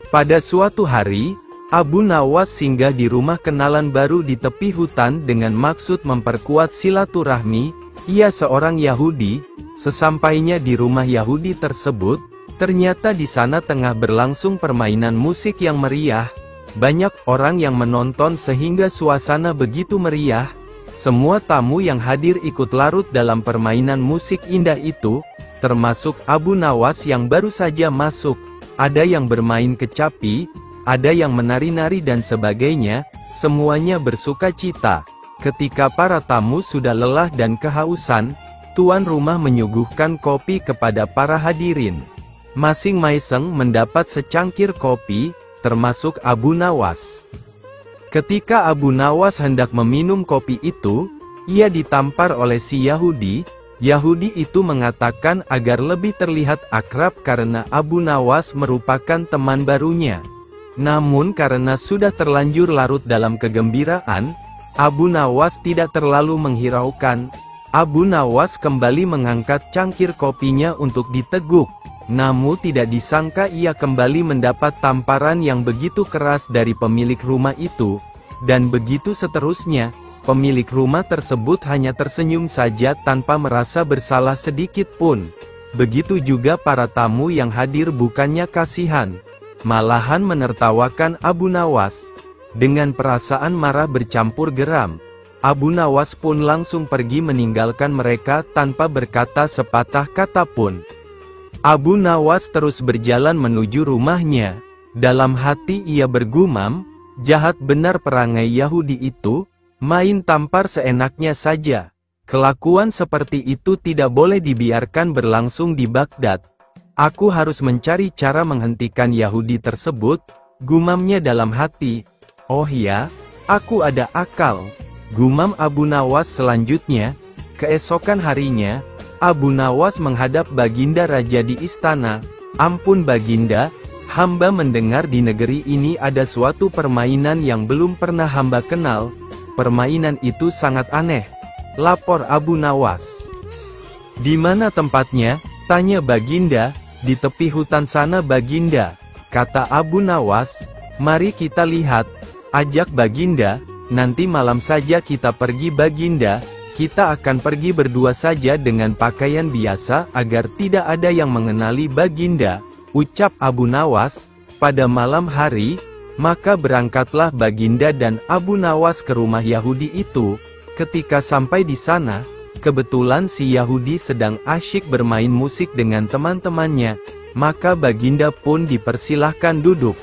Pada suatu hari, Abu Nawas singgah di rumah kenalan baru di tepi hutan dengan maksud memperkuat silaturahmi. Ia seorang Yahudi. Sesampainya di rumah Yahudi tersebut, ternyata di sana tengah berlangsung permainan musik yang meriah. Banyak orang yang menonton sehingga suasana begitu meriah. Semua tamu yang hadir ikut larut dalam permainan musik indah itu, termasuk Abu Nawas yang baru saja masuk. Ada yang bermain kecapi, ada yang menari-nari dan sebagainya, semuanya bersuka cita. Ketika para tamu sudah lelah dan kehausan, tuan rumah menyuguhkan kopi kepada para hadirin. Masing-masing mendapat secangkir kopi, termasuk Abu Nawas. Ketika Abu Nawas hendak meminum kopi itu, ia ditampar oleh si Yahudi. Yahudi itu mengatakan agar lebih terlihat akrab karena Abu Nawas merupakan teman barunya. Namun karena sudah terlanjur larut dalam kegembiraan, Abu Nawas tidak terlalu menghiraukan. Abu Nawas kembali mengangkat cangkir kopinya untuk diteguk. Namun tidak disangka ia kembali mendapat tamparan yang begitu keras dari pemilik rumah itu. Dan begitu seterusnya, pemilik rumah tersebut hanya tersenyum saja tanpa merasa bersalah sedikit pun. Begitu juga para tamu yang hadir bukannya kasihan, malahan menertawakan Abu Nawas. Dengan perasaan marah bercampur geram, Abu Nawas pun langsung pergi meninggalkan mereka tanpa berkata sepatah kata pun. Abu Nawas terus berjalan menuju rumahnya. Dalam hati ia bergumam, jahat benar perangai Yahudi itu, main tampar seenaknya saja. Kelakuan seperti itu tidak boleh dibiarkan berlangsung di Baghdad. Aku harus mencari cara menghentikan Yahudi tersebut, gumamnya dalam hati. Oh ya, aku ada akal, gumam Abu Nawas selanjutnya. Keesokan harinya, Abu Nawas menghadap Baginda Raja di istana. Ampun Baginda, hamba mendengar di negeri ini ada suatu permainan yang belum pernah hamba kenal. Permainan itu sangat aneh, lapor Abu Nawas. Di mana tempatnya? Tanya Baginda. Di tepi hutan sana Baginda, Kata Abu Nawas, "Mari kita lihat, ajak Baginda, nanti malam saja kita pergi Baginda, kita akan pergi berdua saja dengan pakaian biasa agar tidak ada yang mengenali Baginda," ucap Abu Nawas. Pada malam hari, maka berangkatlah Baginda dan Abu Nawas ke rumah Yahudi itu. Ketika sampai di sana, kebetulan si Yahudi sedang asyik bermain musik dengan teman-temannya, maka Baginda pun dipersilahkan duduk.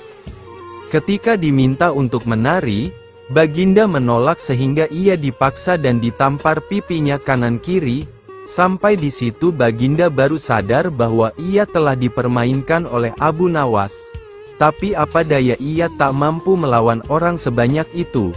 Ketika diminta untuk menari, Baginda menolak sehingga ia dipaksa dan ditampar pipinya kanan-kiri. Sampai di situ Baginda baru sadar bahwa ia telah dipermainkan oleh Abu Nawas. Tapi apa daya, ia tak mampu melawan orang sebanyak itu.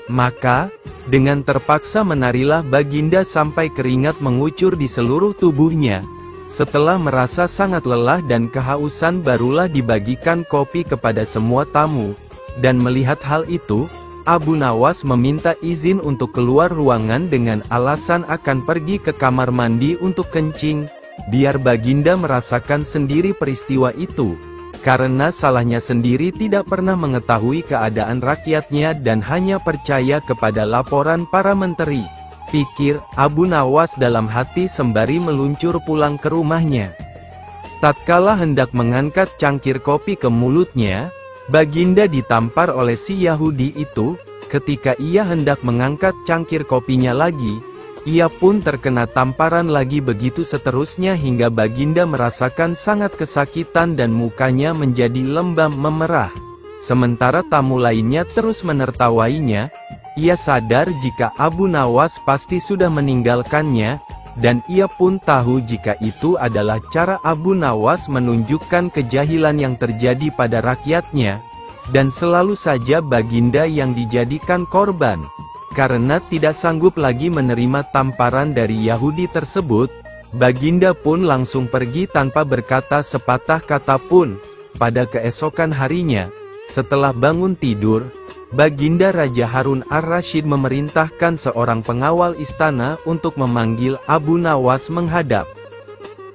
Maka, dengan terpaksa menarilah Baginda sampai keringat mengucur di seluruh tubuhnya. Setelah merasa sangat lelah dan kehausan, barulah dibagikan kopi kepada semua tamu. Dan melihat hal itu, Abu Nawas meminta izin untuk keluar ruangan dengan alasan akan pergi ke kamar mandi untuk kencing, biar Baginda merasakan sendiri peristiwa itu. Karena salahnya sendiri tidak pernah mengetahui keadaan rakyatnya dan hanya percaya kepada laporan para menteri, pikir Abu Nawas dalam hati sembari meluncur pulang ke rumahnya. Tatkala hendak mengangkat cangkir kopi ke mulutnya, Baginda ditampar oleh si Yahudi itu. Ketika ia hendak mengangkat cangkir kopinya lagi, ia pun terkena tamparan lagi, begitu seterusnya hingga Baginda merasakan sangat kesakitan dan mukanya menjadi lembam memerah. Sementara tamu lainnya terus menertawainya. Ia sadar jika Abu Nawas pasti sudah meninggalkannya, dan ia pun tahu jika itu adalah cara Abu Nawas menunjukkan kejahilan yang terjadi pada rakyatnya, dan selalu saja Baginda yang dijadikan korban. Karena tidak sanggup lagi menerima tamparan dari Yahudi tersebut, Baginda pun langsung pergi tanpa berkata sepatah kata pun. Pada keesokan harinya, setelah bangun tidur, Baginda Raja Harun ar-Rasyid memerintahkan seorang pengawal istana untuk memanggil Abu Nawas menghadap.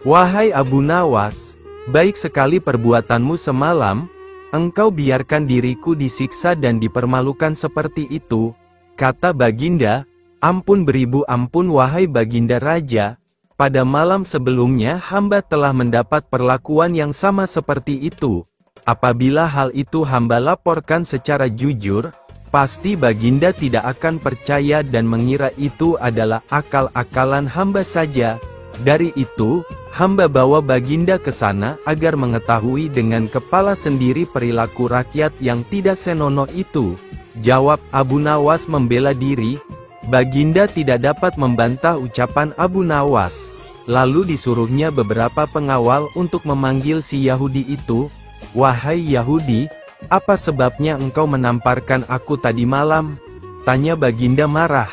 "Wahai Abu Nawas, baik sekali perbuatanmu semalam, engkau biarkan diriku disiksa dan dipermalukan seperti itu," kata Baginda. "Ampun beribu ampun wahai Baginda Raja, pada malam sebelumnya hamba telah mendapat perlakuan yang sama seperti itu. Apabila hal itu hamba laporkan secara jujur, pasti Baginda tidak akan percaya dan mengira itu adalah akal-akalan hamba saja. Dari itu, hamba bawa Baginda ke sana agar mengetahui dengan kepala sendiri perilaku rakyat yang tidak senonoh itu," jawab Abu Nawas membela diri. Baginda tidak dapat membantah ucapan Abu Nawas. Lalu disuruhnya beberapa pengawal untuk memanggil si Yahudi itu. "Wahai Yahudi, apa sebabnya engkau menamparkan aku tadi malam?" tanya Baginda marah.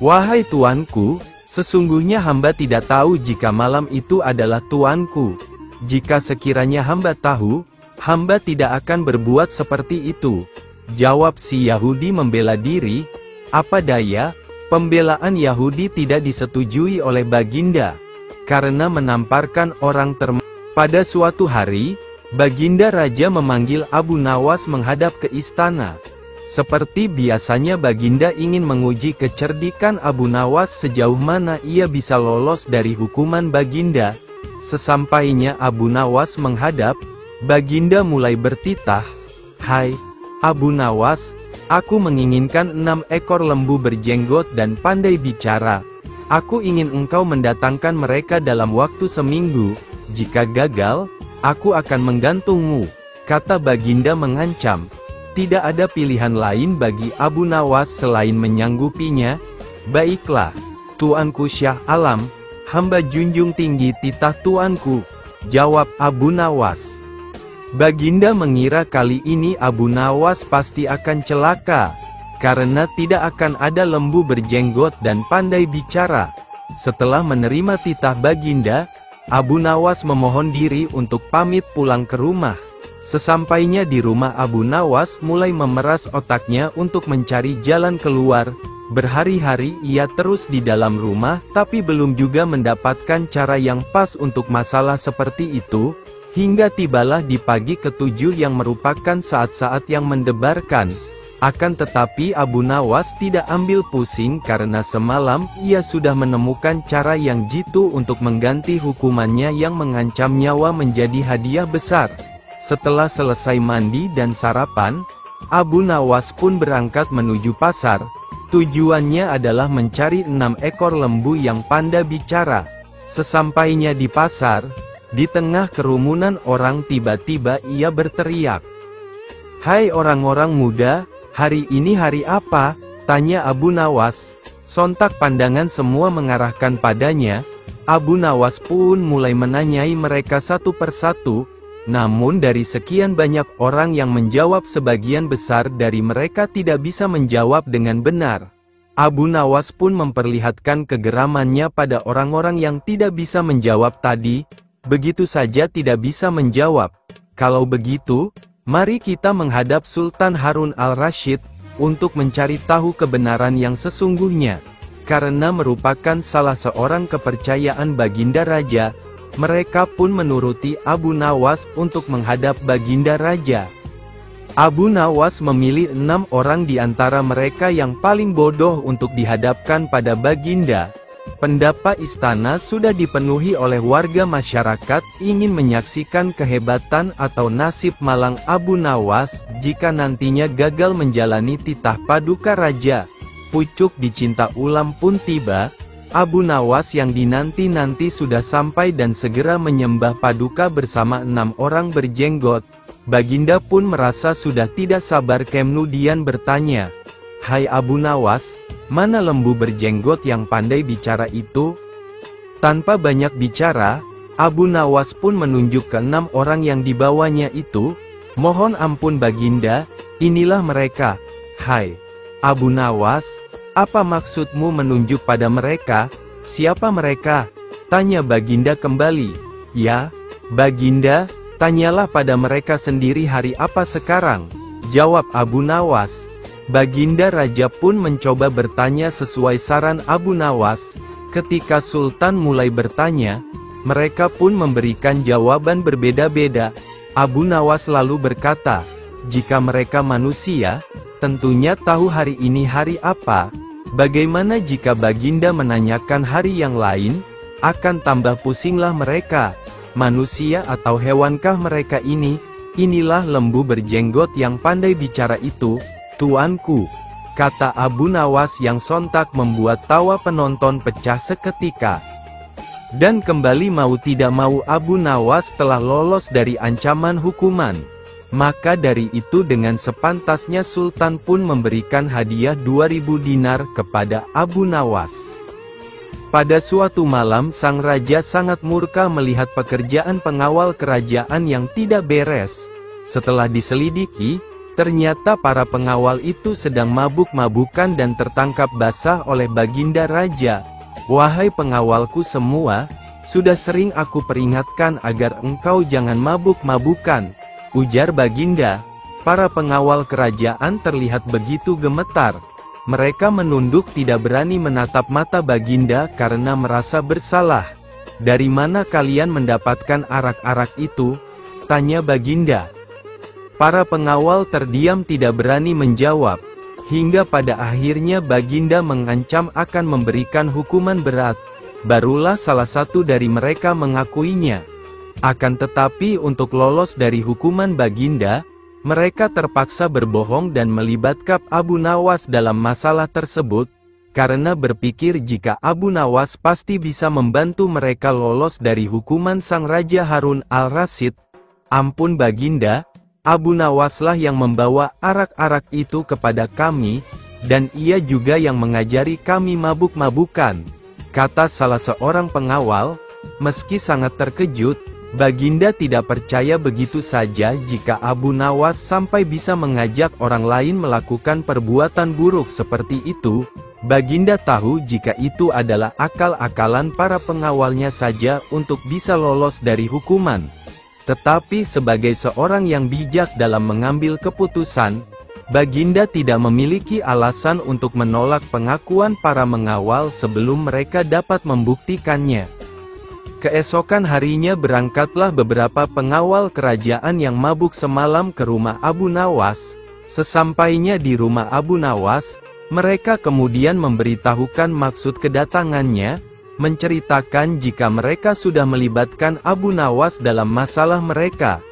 "Wahai tuanku, sesungguhnya hamba tidak tahu jika malam itu adalah tuanku. Jika sekiranya hamba tahu, hamba tidak akan berbuat seperti itu," jawab si Yahudi membela diri. Apa daya, pembelaan Yahudi tidak disetujui oleh Baginda, karena menamparkan orang Pada suatu hari, Baginda Raja memanggil Abu Nawas menghadap ke istana. Seperti biasanya Baginda ingin menguji kecerdikan Abu Nawas sejauh mana ia bisa lolos dari hukuman Baginda. Sesampainya Abu Nawas menghadap, Baginda mulai bertitah, "Hai, Abu Nawas, aku menginginkan 6 ekor lembu berjenggot dan pandai bicara. Aku ingin engkau mendatangkan mereka dalam waktu seminggu. Jika gagal, aku akan menggantungmu," kata Baginda mengancam. Tidak ada pilihan lain bagi Abu Nawas selain menyanggupinya. "Baiklah, Tuanku Syah Alam, hamba junjung tinggi titah tuanku," jawab Abu Nawas. Baginda mengira kali ini Abu Nawas pasti akan celaka, karena tidak akan ada lembu berjenggot dan pandai bicara. Setelah menerima titah Baginda, Abu Nawas memohon diri untuk pamit pulang ke rumah. Sesampainya di rumah, Abu Nawas mulai memeras otaknya untuk mencari jalan keluar. Berhari-hari ia terus di dalam rumah, tapi belum juga mendapatkan cara yang pas untuk masalah seperti itu. Hingga tibalah di pagi ke-7 yang merupakan saat-saat yang mendebarkan. Akan tetapi Abu Nawas tidak ambil pusing karena semalam ia sudah menemukan cara yang jitu untuk mengganti hukumannya yang mengancam nyawa menjadi hadiah besar. Setelah selesai mandi dan sarapan, Abu Nawas pun berangkat menuju pasar. Tujuannya adalah mencari 6 ekor lembu yang pandai bicara. Sesampainya di pasar, di tengah kerumunan orang tiba-tiba ia berteriak. "Hai orang-orang muda, hari ini hari apa?" tanya Abu Nawas. Sontak pandangan semua mengarahkan padanya. Abu Nawas pun mulai menanyai mereka satu persatu. Namun dari sekian banyak orang yang menjawab, sebagian besar dari mereka tidak bisa menjawab dengan benar. Abu Nawas pun memperlihatkan kegeramannya pada orang-orang yang tidak bisa menjawab tadi. Begitu saja tidak bisa menjawab. Kalau begitu, mari kita menghadap Sultan Harun al-Rasyid, untuk mencari tahu kebenaran yang sesungguhnya. Karena merupakan salah seorang kepercayaan Baginda Raja, mereka pun menuruti Abu Nawas untuk menghadap Baginda Raja. Abu Nawas memilih 6 orang di antara mereka yang paling bodoh untuk dihadapkan pada Baginda. Pendapa istana sudah dipenuhi oleh warga masyarakat ingin menyaksikan kehebatan atau nasib malang Abu Nawas jika nantinya gagal menjalani titah paduka raja. Pucuk dicinta ulam pun tiba. Abu Nawas yang dinanti-nanti sudah sampai dan segera menyembah paduka bersama 6 orang berjenggot. Baginda pun merasa sudah tidak sabar, kemudian bertanya, "Hai Abu Nawas, mana lembu berjenggot yang pandai bicara itu?" Tanpa banyak bicara, Abu Nawas pun menunjuk ke 6 orang yang dibawanya itu. "Mohon ampun Baginda, inilah mereka." "Hai Abu Nawas, apa maksudmu menunjuk pada mereka? Siapa mereka?" tanya Baginda kembali. "Ya, Baginda, tanyalah pada mereka sendiri hari apa sekarang," jawab Abu Nawas. Baginda Raja pun mencoba bertanya sesuai saran Abu Nawas. Ketika Sultan mulai bertanya, mereka pun memberikan jawaban berbeda-beda. Abu Nawas lalu berkata, "Jika mereka manusia, tentunya tahu hari ini hari apa. Bagaimana jika Baginda menanyakan hari yang lain? Akan tambah pusinglah mereka. Manusia atau hewankah mereka ini?" "Inilah lembu berjenggot yang pandai bicara itu, tuanku," kata Abu Nawas yang sontak membuat tawa penonton pecah seketika. Dan kembali mau tidak mau Abu Nawas telah lolos dari ancaman hukuman. Maka dari itu dengan sepantasnya Sultan pun memberikan hadiah 2000 dinar kepada Abu Nawas. Pada suatu malam sang raja sangat murka melihat pekerjaan pengawal kerajaan yang tidak beres. Setelah diselidiki, ternyata para pengawal itu sedang mabuk-mabukan dan tertangkap basah oleh Baginda Raja. "Wahai pengawalku semua, sudah sering aku peringatkan agar engkau jangan mabuk-mabukan," ujar Baginda. Para pengawal kerajaan terlihat begitu gemetar. Mereka menunduk tidak berani menatap mata Baginda karena merasa bersalah. "Dari mana kalian mendapatkan arak-arak itu?" tanya Baginda. Para pengawal terdiam tidak berani menjawab. Hingga pada akhirnya Baginda mengancam akan memberikan hukuman berat. Barulah salah satu dari mereka mengakuinya. Akan tetapi untuk lolos dari hukuman Baginda, mereka terpaksa berbohong dan melibatkan Abu Nawas dalam masalah tersebut, karena berpikir jika Abu Nawas pasti bisa membantu mereka lolos dari hukuman sang Raja Harun al-Rasyid. "Ampun Baginda, Abu Nawaslah yang membawa arak-arak itu kepada kami, dan ia juga yang mengajari kami mabuk-mabukan," kata salah seorang pengawal. Meski sangat terkejut, Baginda tidak percaya begitu saja jika Abu Nawas sampai bisa mengajak orang lain melakukan perbuatan buruk seperti itu. Baginda tahu jika itu adalah akal-akalan para pengawalnya saja untuk bisa lolos dari hukuman. Tetapi sebagai seorang yang bijak dalam mengambil keputusan, Baginda tidak memiliki alasan untuk menolak pengakuan para mengawal sebelum mereka dapat membuktikannya. Keesokan harinya berangkatlah beberapa pengawal kerajaan yang mabuk semalam ke rumah Abu Nawas. Sesampainya di rumah Abu Nawas, mereka kemudian memberitahukan maksud kedatangannya, menceritakan jika mereka sudah melibatkan Abu Nawas dalam masalah mereka.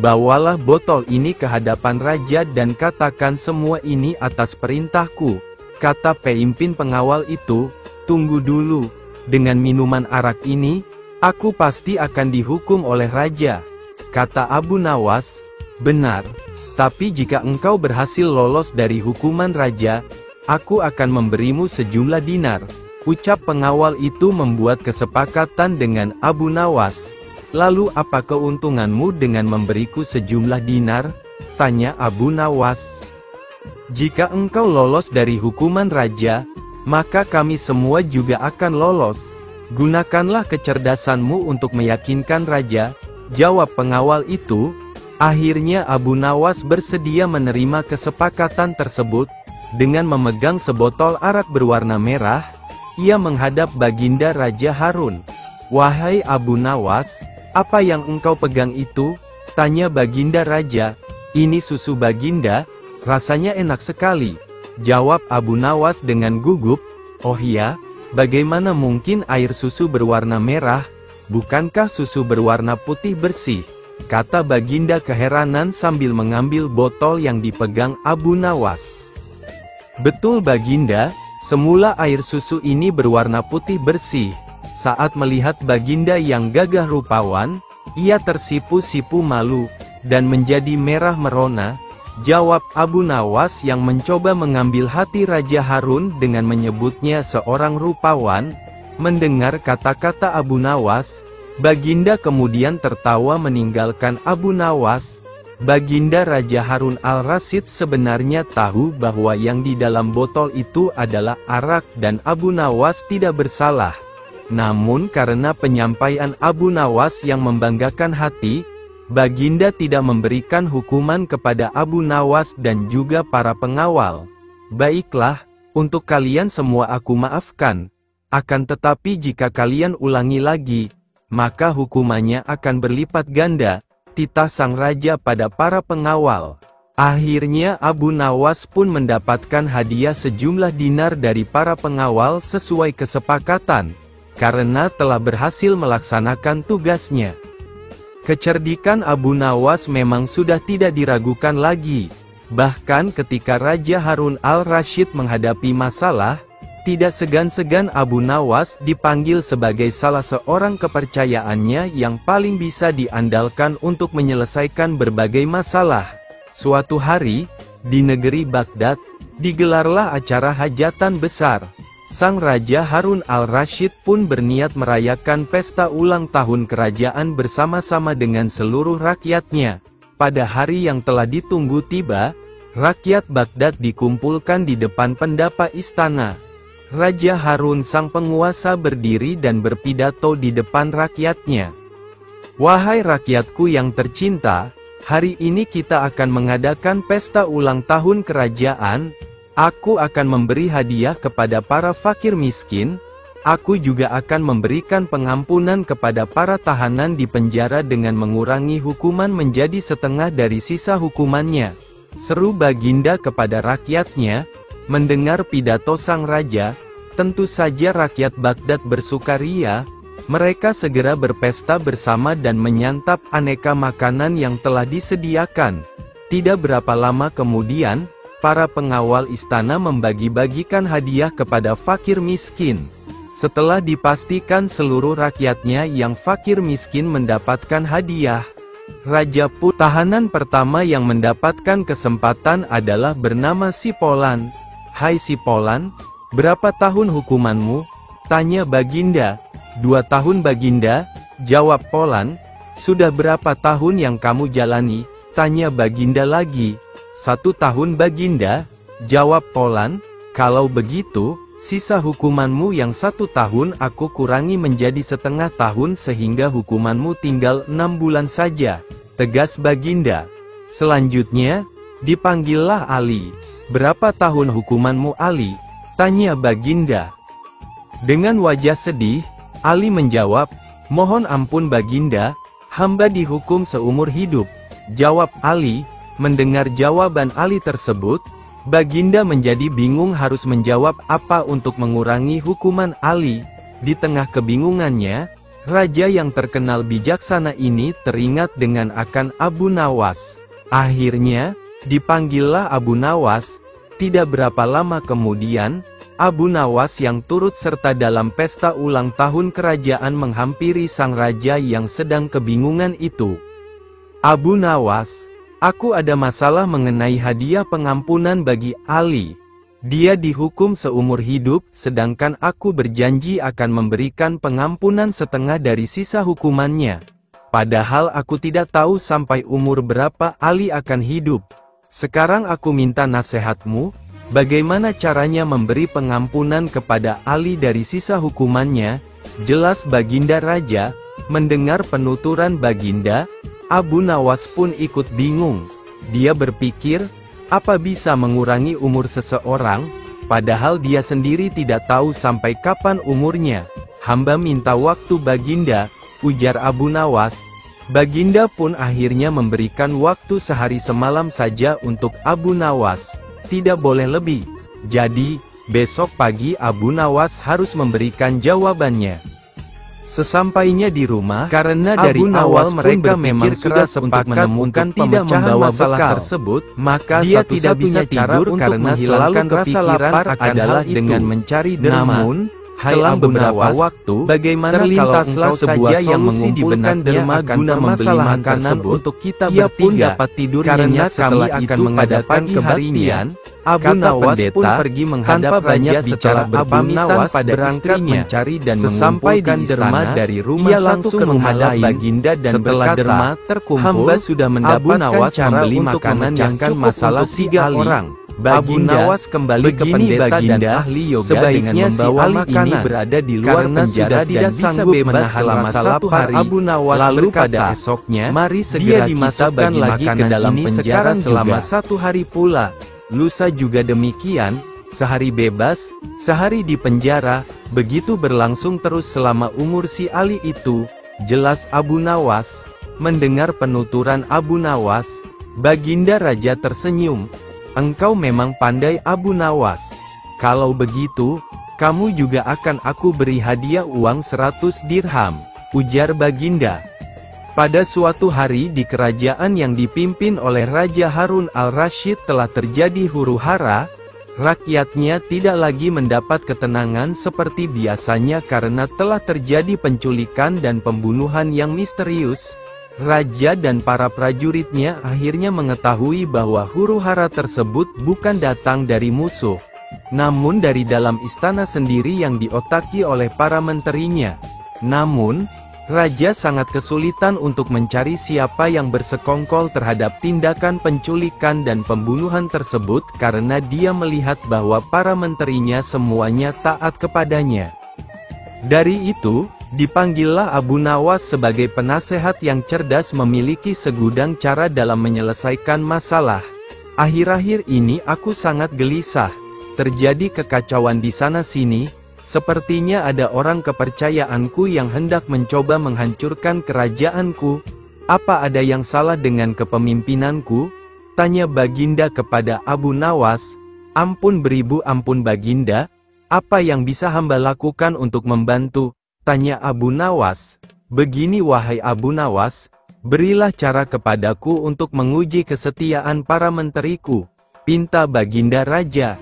Bawalah botol ini ke hadapan raja dan katakan semua ini atas perintahku, kata pemimpin pengawal itu. Tunggu dulu, dengan minuman arak ini, aku pasti akan dihukum oleh raja, kata Abu Nawas. Benar, tapi jika engkau berhasil lolos dari hukuman raja, aku akan memberimu sejumlah dinar. Ucap pengawal itu membuat kesepakatan dengan Abu Nawas. Lalu apa keuntunganmu dengan memberiku sejumlah dinar? Tanya Abu Nawas. Jika engkau lolos dari hukuman raja, maka kami semua juga akan lolos. Gunakanlah kecerdasanmu untuk meyakinkan raja, jawab pengawal itu. Akhirnya Abu Nawas bersedia menerima kesepakatan tersebut. Dengan memegang sebotol arak berwarna merah, ia menghadap Baginda Raja Harun. Wahai Abu Nawas, apa yang engkau pegang itu? Tanya Baginda Raja. Ini susu Baginda, rasanya enak sekali, jawab Abu Nawas dengan gugup. Oh iya, bagaimana mungkin air susu berwarna merah? Bukankah susu berwarna putih bersih? Kata Baginda keheranan sambil mengambil botol yang dipegang Abu Nawas. Betul Baginda, semula air susu ini berwarna putih bersih. Saat melihat Baginda yang gagah rupawan, ia tersipu-sipu malu, dan menjadi merah merona, jawab Abu Nawas yang mencoba mengambil hati Raja Harun dengan menyebutnya seorang rupawan. Mendengar kata-kata Abu Nawas, Baginda kemudian tertawa meninggalkan Abu Nawas. Baginda Raja Harun al-Rasyid sebenarnya tahu bahwa yang di dalam botol itu adalah arak dan Abu Nawas tidak bersalah. Namun karena penyampaian Abu Nawas yang membanggakan hati, Baginda tidak memberikan hukuman kepada Abu Nawas dan juga para pengawal. Baiklah, untuk kalian semua aku maafkan. Akan tetapi jika kalian ulangi lagi, maka hukumannya akan berlipat ganda, titah sang raja pada para pengawal. Akhirnya Abu Nawas pun mendapatkan hadiah sejumlah dinar dari para pengawal sesuai kesepakatan, karena telah berhasil melaksanakan tugasnya. Kecerdikan Abu Nawas memang sudah tidak diragukan lagi. Bahkan ketika Raja Harun al-Rasyid menghadapi masalah, tidak segan-segan Abu Nawas dipanggil sebagai salah seorang kepercayaannya yang paling bisa diandalkan untuk menyelesaikan berbagai masalah. Suatu hari, di negeri Baghdad, digelarlah acara hajatan besar. Sang Raja Harun al-Rasyid pun berniat merayakan pesta ulang tahun kerajaan bersama-sama dengan seluruh rakyatnya. Pada hari yang telah ditunggu tiba, rakyat Baghdad dikumpulkan di depan pendapa istana. Raja Harun sang penguasa berdiri dan berpidato di depan rakyatnya. Wahai rakyatku yang tercinta, hari ini kita akan mengadakan pesta ulang tahun kerajaan. Aku akan memberi hadiah kepada para fakir miskin. Aku juga akan memberikan pengampunan kepada para tahanan di penjara dengan mengurangi hukuman menjadi setengah dari sisa hukumannya, seru Baginda kepada rakyatnya. Mendengar pidato sang raja, tentu saja rakyat Baghdad bersukaria. Mereka segera berpesta bersama dan menyantap aneka makanan yang telah disediakan. Tidak berapa lama kemudian, para pengawal istana membagi-bagikan hadiah kepada fakir miskin. Setelah dipastikan seluruh rakyatnya yang fakir miskin mendapatkan hadiah, Raja pun tahanan pertama yang mendapatkan kesempatan adalah bernama Sipolan. Hai Sipolan, berapa tahun hukumanmu? Tanya Baginda. 2 tahun Baginda, jawab Polan. Sudah berapa tahun yang kamu jalani? Tanya Baginda lagi. 1 tahun Baginda, jawab Polan. Kalau begitu, sisa hukumanmu yang 1 tahun aku kurangi menjadi setengah tahun sehingga hukumanmu tinggal 6 bulan saja, tegas Baginda. Selanjutnya, dipanggillah Ali. Berapa tahun hukumanmu Ali? Tanya Baginda. Dengan wajah sedih, Ali menjawab, Mohon ampun Baginda, hamba dihukum seumur hidup, jawab Ali. Mendengar jawaban Ali tersebut, Baginda menjadi bingung harus menjawab apa untuk mengurangi hukuman Ali. Di tengah kebingungannya, raja yang terkenal bijaksana ini teringat dengan akan Abu Nawas. Akhirnya, dipanggillah Abu Nawas. Tidak berapa lama kemudian, Abu Nawas yang turut serta dalam pesta ulang tahun kerajaan menghampiri sang raja yang sedang kebingungan itu. Abu Nawas, aku ada masalah mengenai hadiah pengampunan bagi Ali. Dia dihukum seumur hidup, sedangkan aku berjanji akan memberikan pengampunan setengah dari sisa hukumannya. Padahal aku tidak tahu sampai umur berapa Ali akan hidup. Sekarang aku minta nasihatmu, bagaimana caranya memberi pengampunan kepada Ali dari sisa hukumannya? Jelas Baginda Raja. Mendengar penuturan Baginda, Abu Nawas pun ikut bingung. Dia berpikir, apa bisa mengurangi umur seseorang, padahal dia sendiri tidak tahu sampai kapan umurnya. Hamba minta waktu Baginda, ujar Abu Nawas. Baginda pun akhirnya memberikan waktu sehari semalam saja untuk Abu Nawas. Tidak boleh lebih. Jadi, besok pagi Abu Nawas harus memberikan jawabannya. Sesampainya di rumah, karena dari awal mereka memang sudah sepakat untuk tidak membawa masalah tersebut, maka dia tidak bisa tidur karena selalu rasa lapar adalah dengan mencari derma. Namun, selang beberapa waktu, bagaimana terlintaslah sebuah yang mengumpulkan derma guna membeli makanan untuk kita bertiga. Ia pun dapat tidur nyenyak setelah akan menghadapkan kebaktian. Abu Nawas pun pergi menghadap raja setelah berpamitan pada istrinya. Mencari dan mengumpulkan derma dari rumah. Ia langsung menghadap Baginda dan setelah derma terkumpul, hamba sudah mendapatkan cara untuk memecahkan masalah tiga orang. Abu Nawas kembali ke pendeta dan ahli yoga sebaiknya dengan membawa makanan ini berada di luar penjara dan bisa bebas selama 1 hari. Abu Nawas lalu pada esoknya, mari segera dimasukkan lagi ke dalam penjara selama 1 hari pula. Lusa juga demikian, sehari bebas, sehari di penjara, begitu berlangsung terus selama umur si Ali itu. Jelas Abu Nawas. Mendengar penuturan Abu Nawas, Baginda Raja tersenyum. Engkau memang pandai Abu Nawas. Kalau begitu, kamu juga akan aku beri hadiah uang 100 dirham, ujar Baginda. Pada suatu hari di kerajaan yang dipimpin oleh Raja Harun al-Rashid telah terjadi huru-hara. Rakyatnya tidak lagi mendapat ketenangan seperti biasanya karena telah terjadi penculikan dan pembunuhan yang misterius. Raja dan para prajuritnya akhirnya mengetahui bahwa huru-hara tersebut bukan datang dari musuh, namun dari dalam istana sendiri yang diotaki oleh para menterinya. Namun, Raja sangat kesulitan untuk mencari siapa yang bersekongkol terhadap tindakan penculikan dan pembunuhan tersebut karena dia melihat bahwa para menterinya semuanya taat kepadanya. Dari itu, dipanggillah Abu Nawas sebagai penasehat yang cerdas memiliki segudang cara dalam menyelesaikan masalah. Akhir-akhir ini aku sangat gelisah. Terjadi kekacauan di sana-sini. Sepertinya ada orang kepercayaanku yang hendak mencoba menghancurkan kerajaanku. Apa ada yang salah dengan kepemimpinanku? Tanya Baginda kepada Abu Nawas. Ampun beribu ampun Baginda. Apa yang bisa hamba lakukan untuk membantu? Tanya Abu Nawas. Begini wahai Abu Nawas, berilah cara kepadaku untuk menguji kesetiaan para menteriku, pinta Baginda Raja.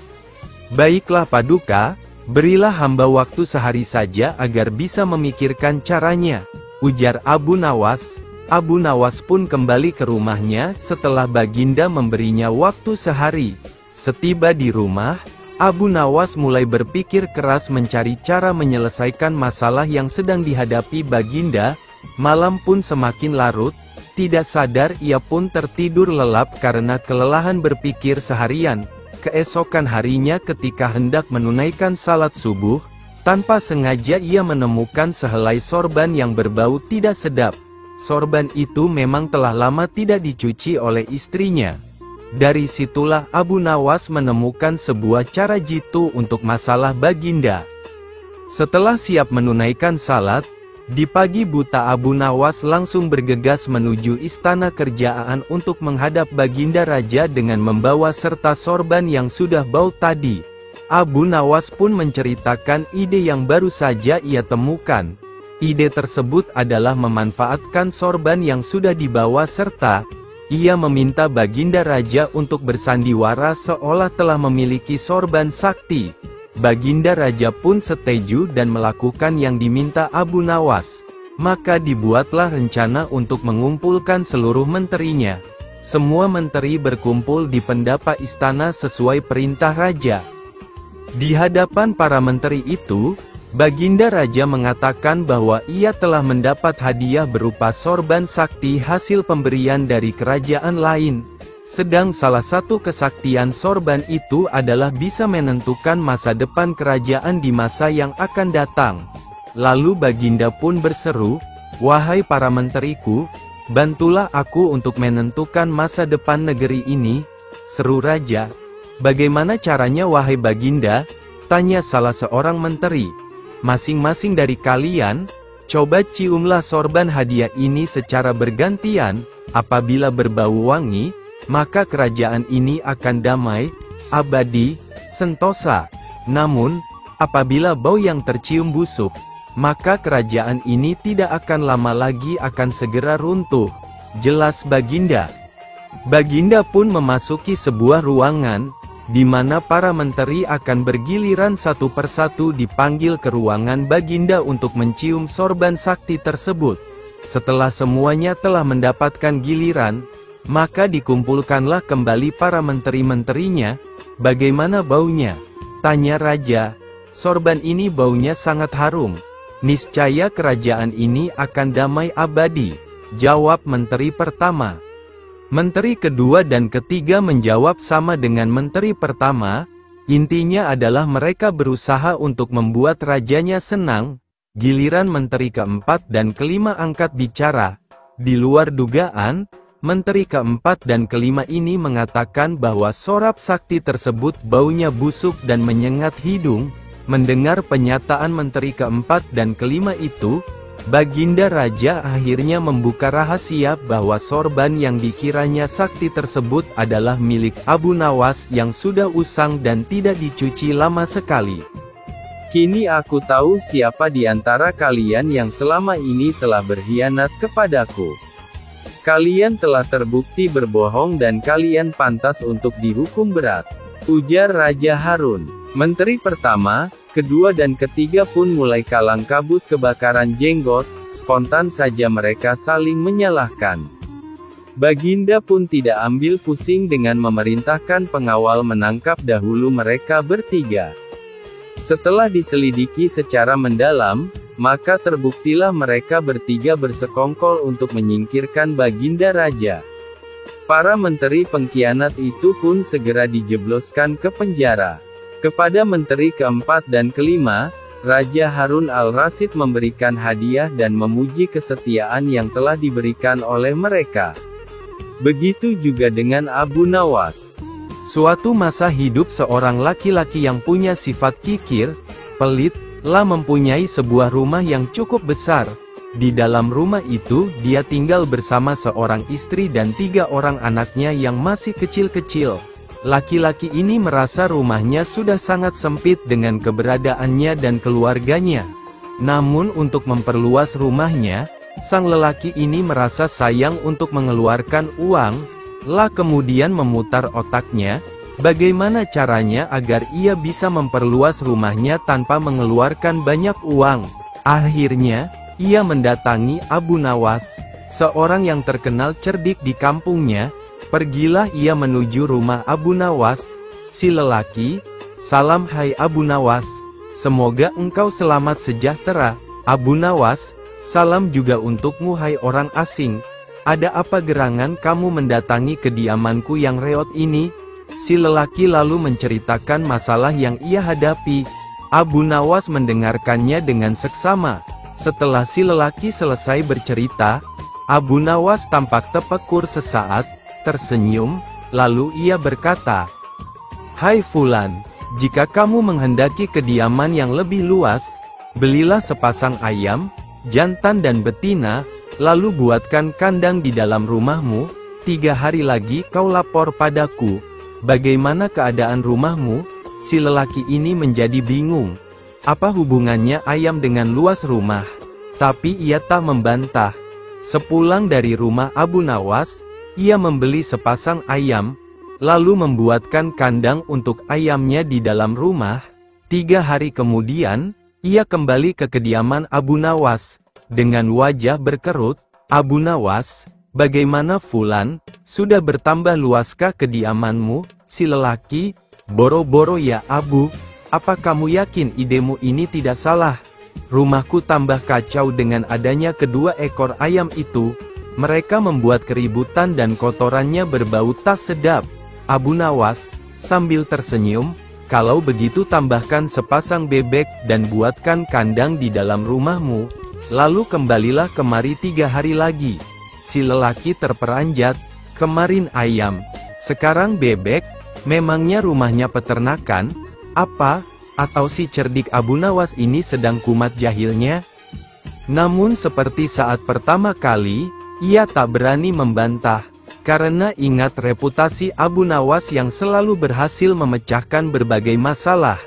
Baiklah Paduka, berilah hamba waktu sehari saja agar bisa memikirkan caranya, ujar Abu Nawas. Abu Nawas pun kembali ke rumahnya setelah Baginda memberinya waktu sehari. Setiba di rumah, Abu Nawas mulai berpikir keras mencari cara menyelesaikan masalah yang sedang dihadapi Baginda. Malam pun semakin larut, tidak sadar ia pun tertidur lelap karena kelelahan berpikir seharian. Keesokan harinya ketika hendak menunaikan salat subuh, tanpa sengaja ia menemukan sehelai sorban yang berbau tidak sedap. Sorban itu memang telah lama tidak dicuci oleh istrinya. Dari situlah Abu Nawas menemukan sebuah cara jitu untuk masalah Baginda. Setelah siap menunaikan salat, Di pagi buta Abu Nawas langsung bergegas menuju istana kerajaan untuk menghadap Baginda Raja dengan membawa serta sorban yang sudah bau tadi. Abu Nawas pun menceritakan ide yang baru saja ia temukan. Ide tersebut adalah memanfaatkan sorban yang sudah dibawa serta ia meminta Baginda Raja untuk bersandiwara seolah telah memiliki sorban sakti. Baginda Raja pun setuju dan melakukan yang diminta Abu Nawas. Maka dibuatlah rencana untuk mengumpulkan seluruh menterinya. Semua menteri berkumpul di pendapa istana sesuai perintah raja. Di hadapan para menteri itu, Baginda Raja mengatakan bahwa ia telah mendapat hadiah berupa sorban sakti hasil pemberian dari kerajaan lain. Sedang salah satu kesaktian sorban itu adalah bisa menentukan masa depan kerajaan di masa yang akan datang. Lalu Baginda pun berseru, "Wahai para menteriku, bantulah aku untuk menentukan masa depan negeri ini," seru raja. "Bagaimana caranya wahai Baginda?" tanya salah seorang menteri. "Masing-masing dari kalian, coba ciumlah sorban hadiah ini secara bergantian, apabila berbau wangi, maka kerajaan ini akan damai, abadi, sentosa. Namun, apabila bau yang tercium busuk, maka kerajaan ini tidak akan lama lagi akan segera runtuh," jelas Baginda. Baginda pun memasuki sebuah ruangan, di mana para menteri akan bergiliran satu persatu dipanggil ke ruangan Baginda untuk mencium sorban sakti tersebut. Setelah semuanya telah mendapatkan giliran, maka dikumpulkanlah kembali para menteri-menterinya. "Bagaimana baunya?" tanya raja. "Sorban ini baunya sangat harum. Niscaya kerajaan ini akan damai abadi," jawab menteri pertama. Menteri kedua dan ketiga menjawab sama dengan menteri pertama. Intinya adalah mereka berusaha untuk membuat rajanya senang. Giliran menteri keempat dan kelima angkat bicara. Di luar dugaan, menteri keempat dan kelima ini mengatakan bahwa sorab sakti tersebut baunya busuk dan menyengat hidung. Mendengar penyataan menteri keempat dan kelima itu, Baginda Raja akhirnya membuka rahasia bahwa sorban yang dikiranya sakti tersebut adalah milik Abu Nawas yang sudah usang dan tidak dicuci lama sekali. "Kini aku tahu siapa di antara kalian yang selama ini telah berkhianat kepadaku. Kalian telah terbukti berbohong dan kalian pantas untuk dihukum berat," ujar Raja Harun. Menteri pertama, kedua dan ketiga pun mulai kalang kabut kebakaran jenggot. Spontan saja mereka saling menyalahkan. Baginda pun tidak ambil pusing dengan memerintahkan pengawal menangkap dahulu mereka bertiga. Setelah diselidiki secara mendalam, maka terbuktilah mereka bertiga bersekongkol untuk menyingkirkan Baginda Raja. Para menteri pengkhianat itu pun segera dijebloskan ke penjara. Kepada menteri keempat dan kelima, Raja Harun al-Rasyid memberikan hadiah dan memuji kesetiaan yang telah diberikan oleh mereka. Begitu juga dengan Abu Nawas. Suatu masa hidup seorang laki-laki yang punya sifat kikir, pelit, mempunyai sebuah rumah yang cukup besar. Di dalam rumah itu, dia tinggal bersama seorang istri dan 3 orang anaknya yang masih kecil-kecil. Laki-laki ini merasa rumahnya sudah sangat sempit dengan keberadaannya dan keluarganya. Namun untuk memperluas rumahnya, sang lelaki ini merasa sayang untuk mengeluarkan uang. Kemudian memutar otaknya, bagaimana caranya agar ia bisa memperluas rumahnya tanpa mengeluarkan banyak uang. Akhirnya, ia mendatangi Abu Nawas, seorang yang terkenal cerdik di kampungnya. Pergilah ia menuju rumah Abu Nawas. Si lelaki, "Salam hai Abu Nawas, semoga engkau selamat sejahtera." Abu Nawas, "Salam juga untukmu hai orang asing. Ada apa gerangan kamu mendatangi kediamanku yang reot ini?" Si lelaki lalu menceritakan masalah yang ia hadapi. Abu Nawas mendengarkannya dengan seksama. Setelah si lelaki selesai bercerita, Abu Nawas tampak terpekur sesaat, tersenyum, lalu ia berkata, "Hai Fulan, jika kamu menghendaki kediaman yang lebih luas, belilah sepasang ayam, jantan dan betina, lalu buatkan kandang di dalam rumahmu. 3 hari lagi kau lapor padaku. Bagaimana keadaan rumahmu?" Si lelaki ini menjadi bingung. Apa hubungannya ayam dengan luas rumah? Tapi ia tak membantah. Sepulang dari rumah Abu Nawas, ia membeli sepasang ayam, lalu membuatkan kandang untuk ayamnya di dalam rumah. 3 hari kemudian, ia kembali ke kediaman Abu Nawas. Dengan wajah berkerut, "Abu Nawas, bagaimana Fulan? Sudah bertambah luaskah kediamanmu?" Si lelaki, "Boro-boro ya Abu, apa kamu yakin idemu ini tidak salah? Rumahku tambah kacau dengan adanya kedua ekor ayam itu. Mereka membuat keributan dan kotorannya berbau tak sedap." Abu Nawas, sambil tersenyum, "Kalau begitu tambahkan sepasang bebek dan buatkan kandang di dalam rumahmu. Lalu kembalilah kemari 3 hari lagi." Si lelaki terperanjat, "Kemarin ayam, sekarang bebek, memangnya rumahnya peternakan? Apa? Atau si cerdik Abu Nawas ini sedang kumat jahilnya?" Namun seperti saat pertama kali, ia tak berani membantah. Karena ingat reputasi Abu Nawas yang selalu berhasil memecahkan berbagai masalah.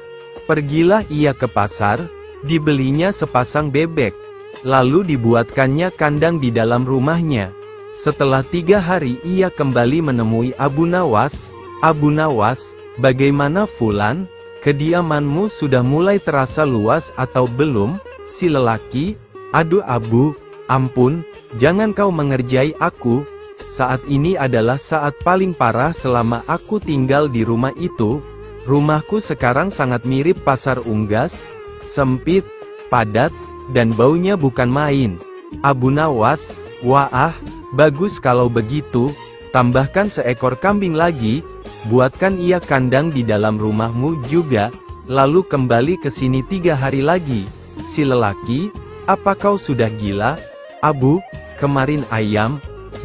Pergilah ia ke pasar, dibelinya sepasang bebek, lalu dibuatkannya kandang di dalam rumahnya. Setelah 3 hari ia kembali menemui Abu Nawas. "Abu Nawas, bagaimana Fulan? Kediamanmu sudah mulai terasa luas atau belum?" Si lelaki, "Aduh Abu, ampun, jangan kau mengerjai aku. Saat ini adalah saat paling parah selama aku tinggal di rumah itu. Rumahku sekarang sangat mirip pasar unggas, sempit, padat, dan baunya bukan main." Abu Nawas, "Wah, bagus kalau begitu, tambahkan seekor kambing lagi, buatkan ia kandang di dalam rumahmu juga, lalu kembali ke sini 3 hari lagi." Si lelaki, "Apa kau sudah gila? Abu, kemarin ayam,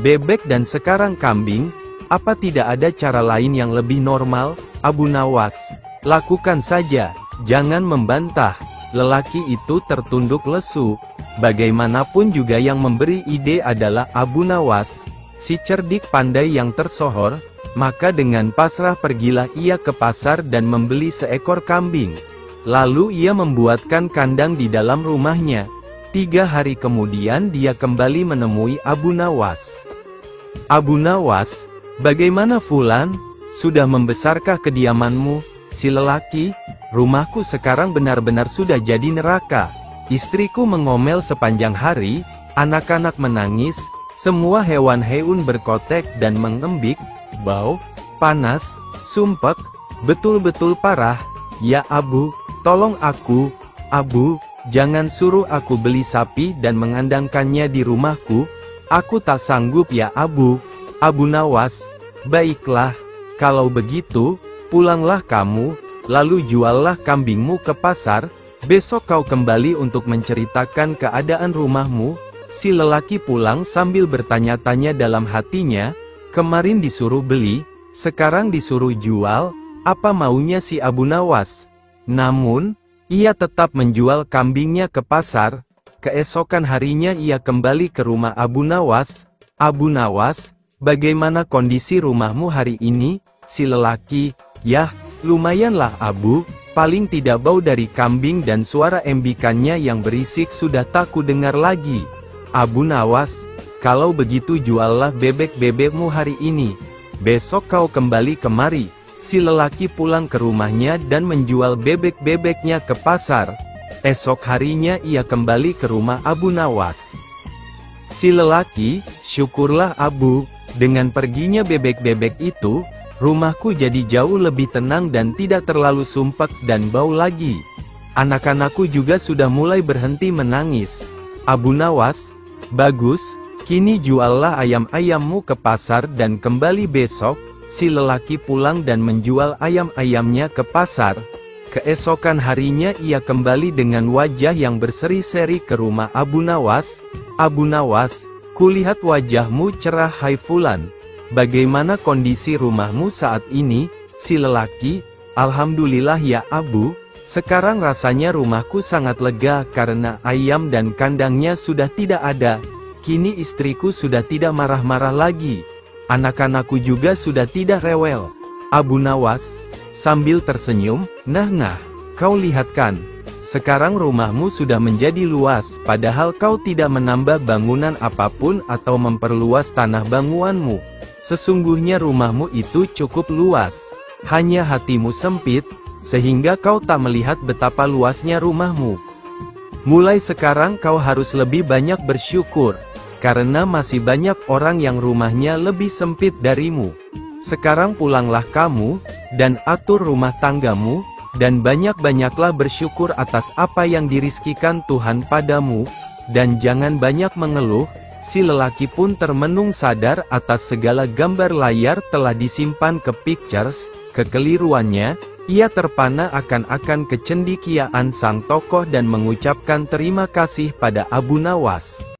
bebek dan sekarang kambing, apa tidak ada cara lain yang lebih normal?" Abu Nawas, "Lakukan saja, jangan membantah." Lelaki itu tertunduk lesu. Bagaimanapun juga yang memberi ide adalah Abu Nawas, si cerdik pandai yang tersohor. Maka dengan pasrah pergilah ia ke pasar dan membeli seekor kambing. Lalu ia membuatkan kandang di dalam rumahnya. 3 hari kemudian dia kembali menemui Abu Nawas. "Abu Nawas, bagaimana Fulan? Sudah membesarkah kediamanmu?" Si lelaki, "Rumahku sekarang benar-benar sudah jadi neraka. Istriku mengomel sepanjang hari, anak-anak menangis, semua hewan-hewan berkotek dan mengembik, bau, panas, sumpek, betul-betul parah. Ya Abu, tolong aku. Abu, jangan suruh aku beli sapi dan mengandangkannya di rumahku. Aku tak sanggup ya Abu." Abu Nawas, "Baiklah, kalau begitu, pulanglah kamu, lalu juallah kambingmu ke pasar. Besok kau kembali untuk menceritakan keadaan rumahmu." Si lelaki pulang sambil bertanya-tanya dalam hatinya, kemarin disuruh beli, sekarang disuruh jual, apa maunya si Abu Nawas? Namun, ia tetap menjual kambingnya ke pasar. Keesokan harinya ia kembali ke rumah Abu Nawas. "Abu Nawas, bagaimana kondisi rumahmu hari ini?" Si lelaki, "Yah, lumayanlah Abu, paling tidak bau dari kambing dan suara embikannya yang berisik sudah tak kudengar lagi." Abu Nawas, "Kalau begitu juallah bebek-bebekmu hari ini. Besok kau kembali kemari." Si lelaki pulang ke rumahnya dan menjual bebek-bebeknya ke pasar. Esok harinya ia kembali ke rumah Abu Nawas. Si lelaki, "Syukurlah Abu, dengan perginya bebek-bebek itu, rumahku jadi jauh lebih tenang dan tidak terlalu sumpek dan bau lagi. Anak-anakku juga sudah mulai berhenti menangis." Abu Nawas, "Bagus, kini juallah ayam-ayammu ke pasar dan kembali besok." Si lelaki pulang dan menjual ayam-ayamnya ke pasar. Keesokan harinya ia kembali dengan wajah yang berseri-seri ke rumah Abu Nawas. "Abu Nawas, kulihat wajahmu cerah hai Fulan. Bagaimana kondisi rumahmu saat ini?" Si lelaki, "Alhamdulillah ya Abu, Sekarang rasanya rumahku sangat lega karena ayam dan kandangnya sudah tidak ada. Kini istriku sudah tidak marah-marah lagi. Anak-anakku juga sudah tidak rewel. Abu Nawas, sambil tersenyum, nah, kau lihat kan? Sekarang rumahmu sudah menjadi luas, padahal kau tidak menambah bangunan apapun atau memperluas tanah bangunanmu. Sesungguhnya rumahmu itu cukup luas. Hanya hatimu sempit, sehingga kau tak melihat betapa luasnya rumahmu. Mulai sekarang kau harus lebih banyak bersyukur, karena masih banyak orang yang rumahnya lebih sempit darimu. Sekarang pulanglah kamu, dan atur rumah tanggamu, dan banyak-banyaklah bersyukur atas apa yang dirizkikan Tuhan padamu, dan jangan banyak mengeluh. Si lelaki pun termenung sadar atas segala gambar layar telah disimpan ke pictures, kekeliruannya. Ia terpana akan kecendikiaan sang tokoh dan mengucapkan terima kasih pada Abu Nawas.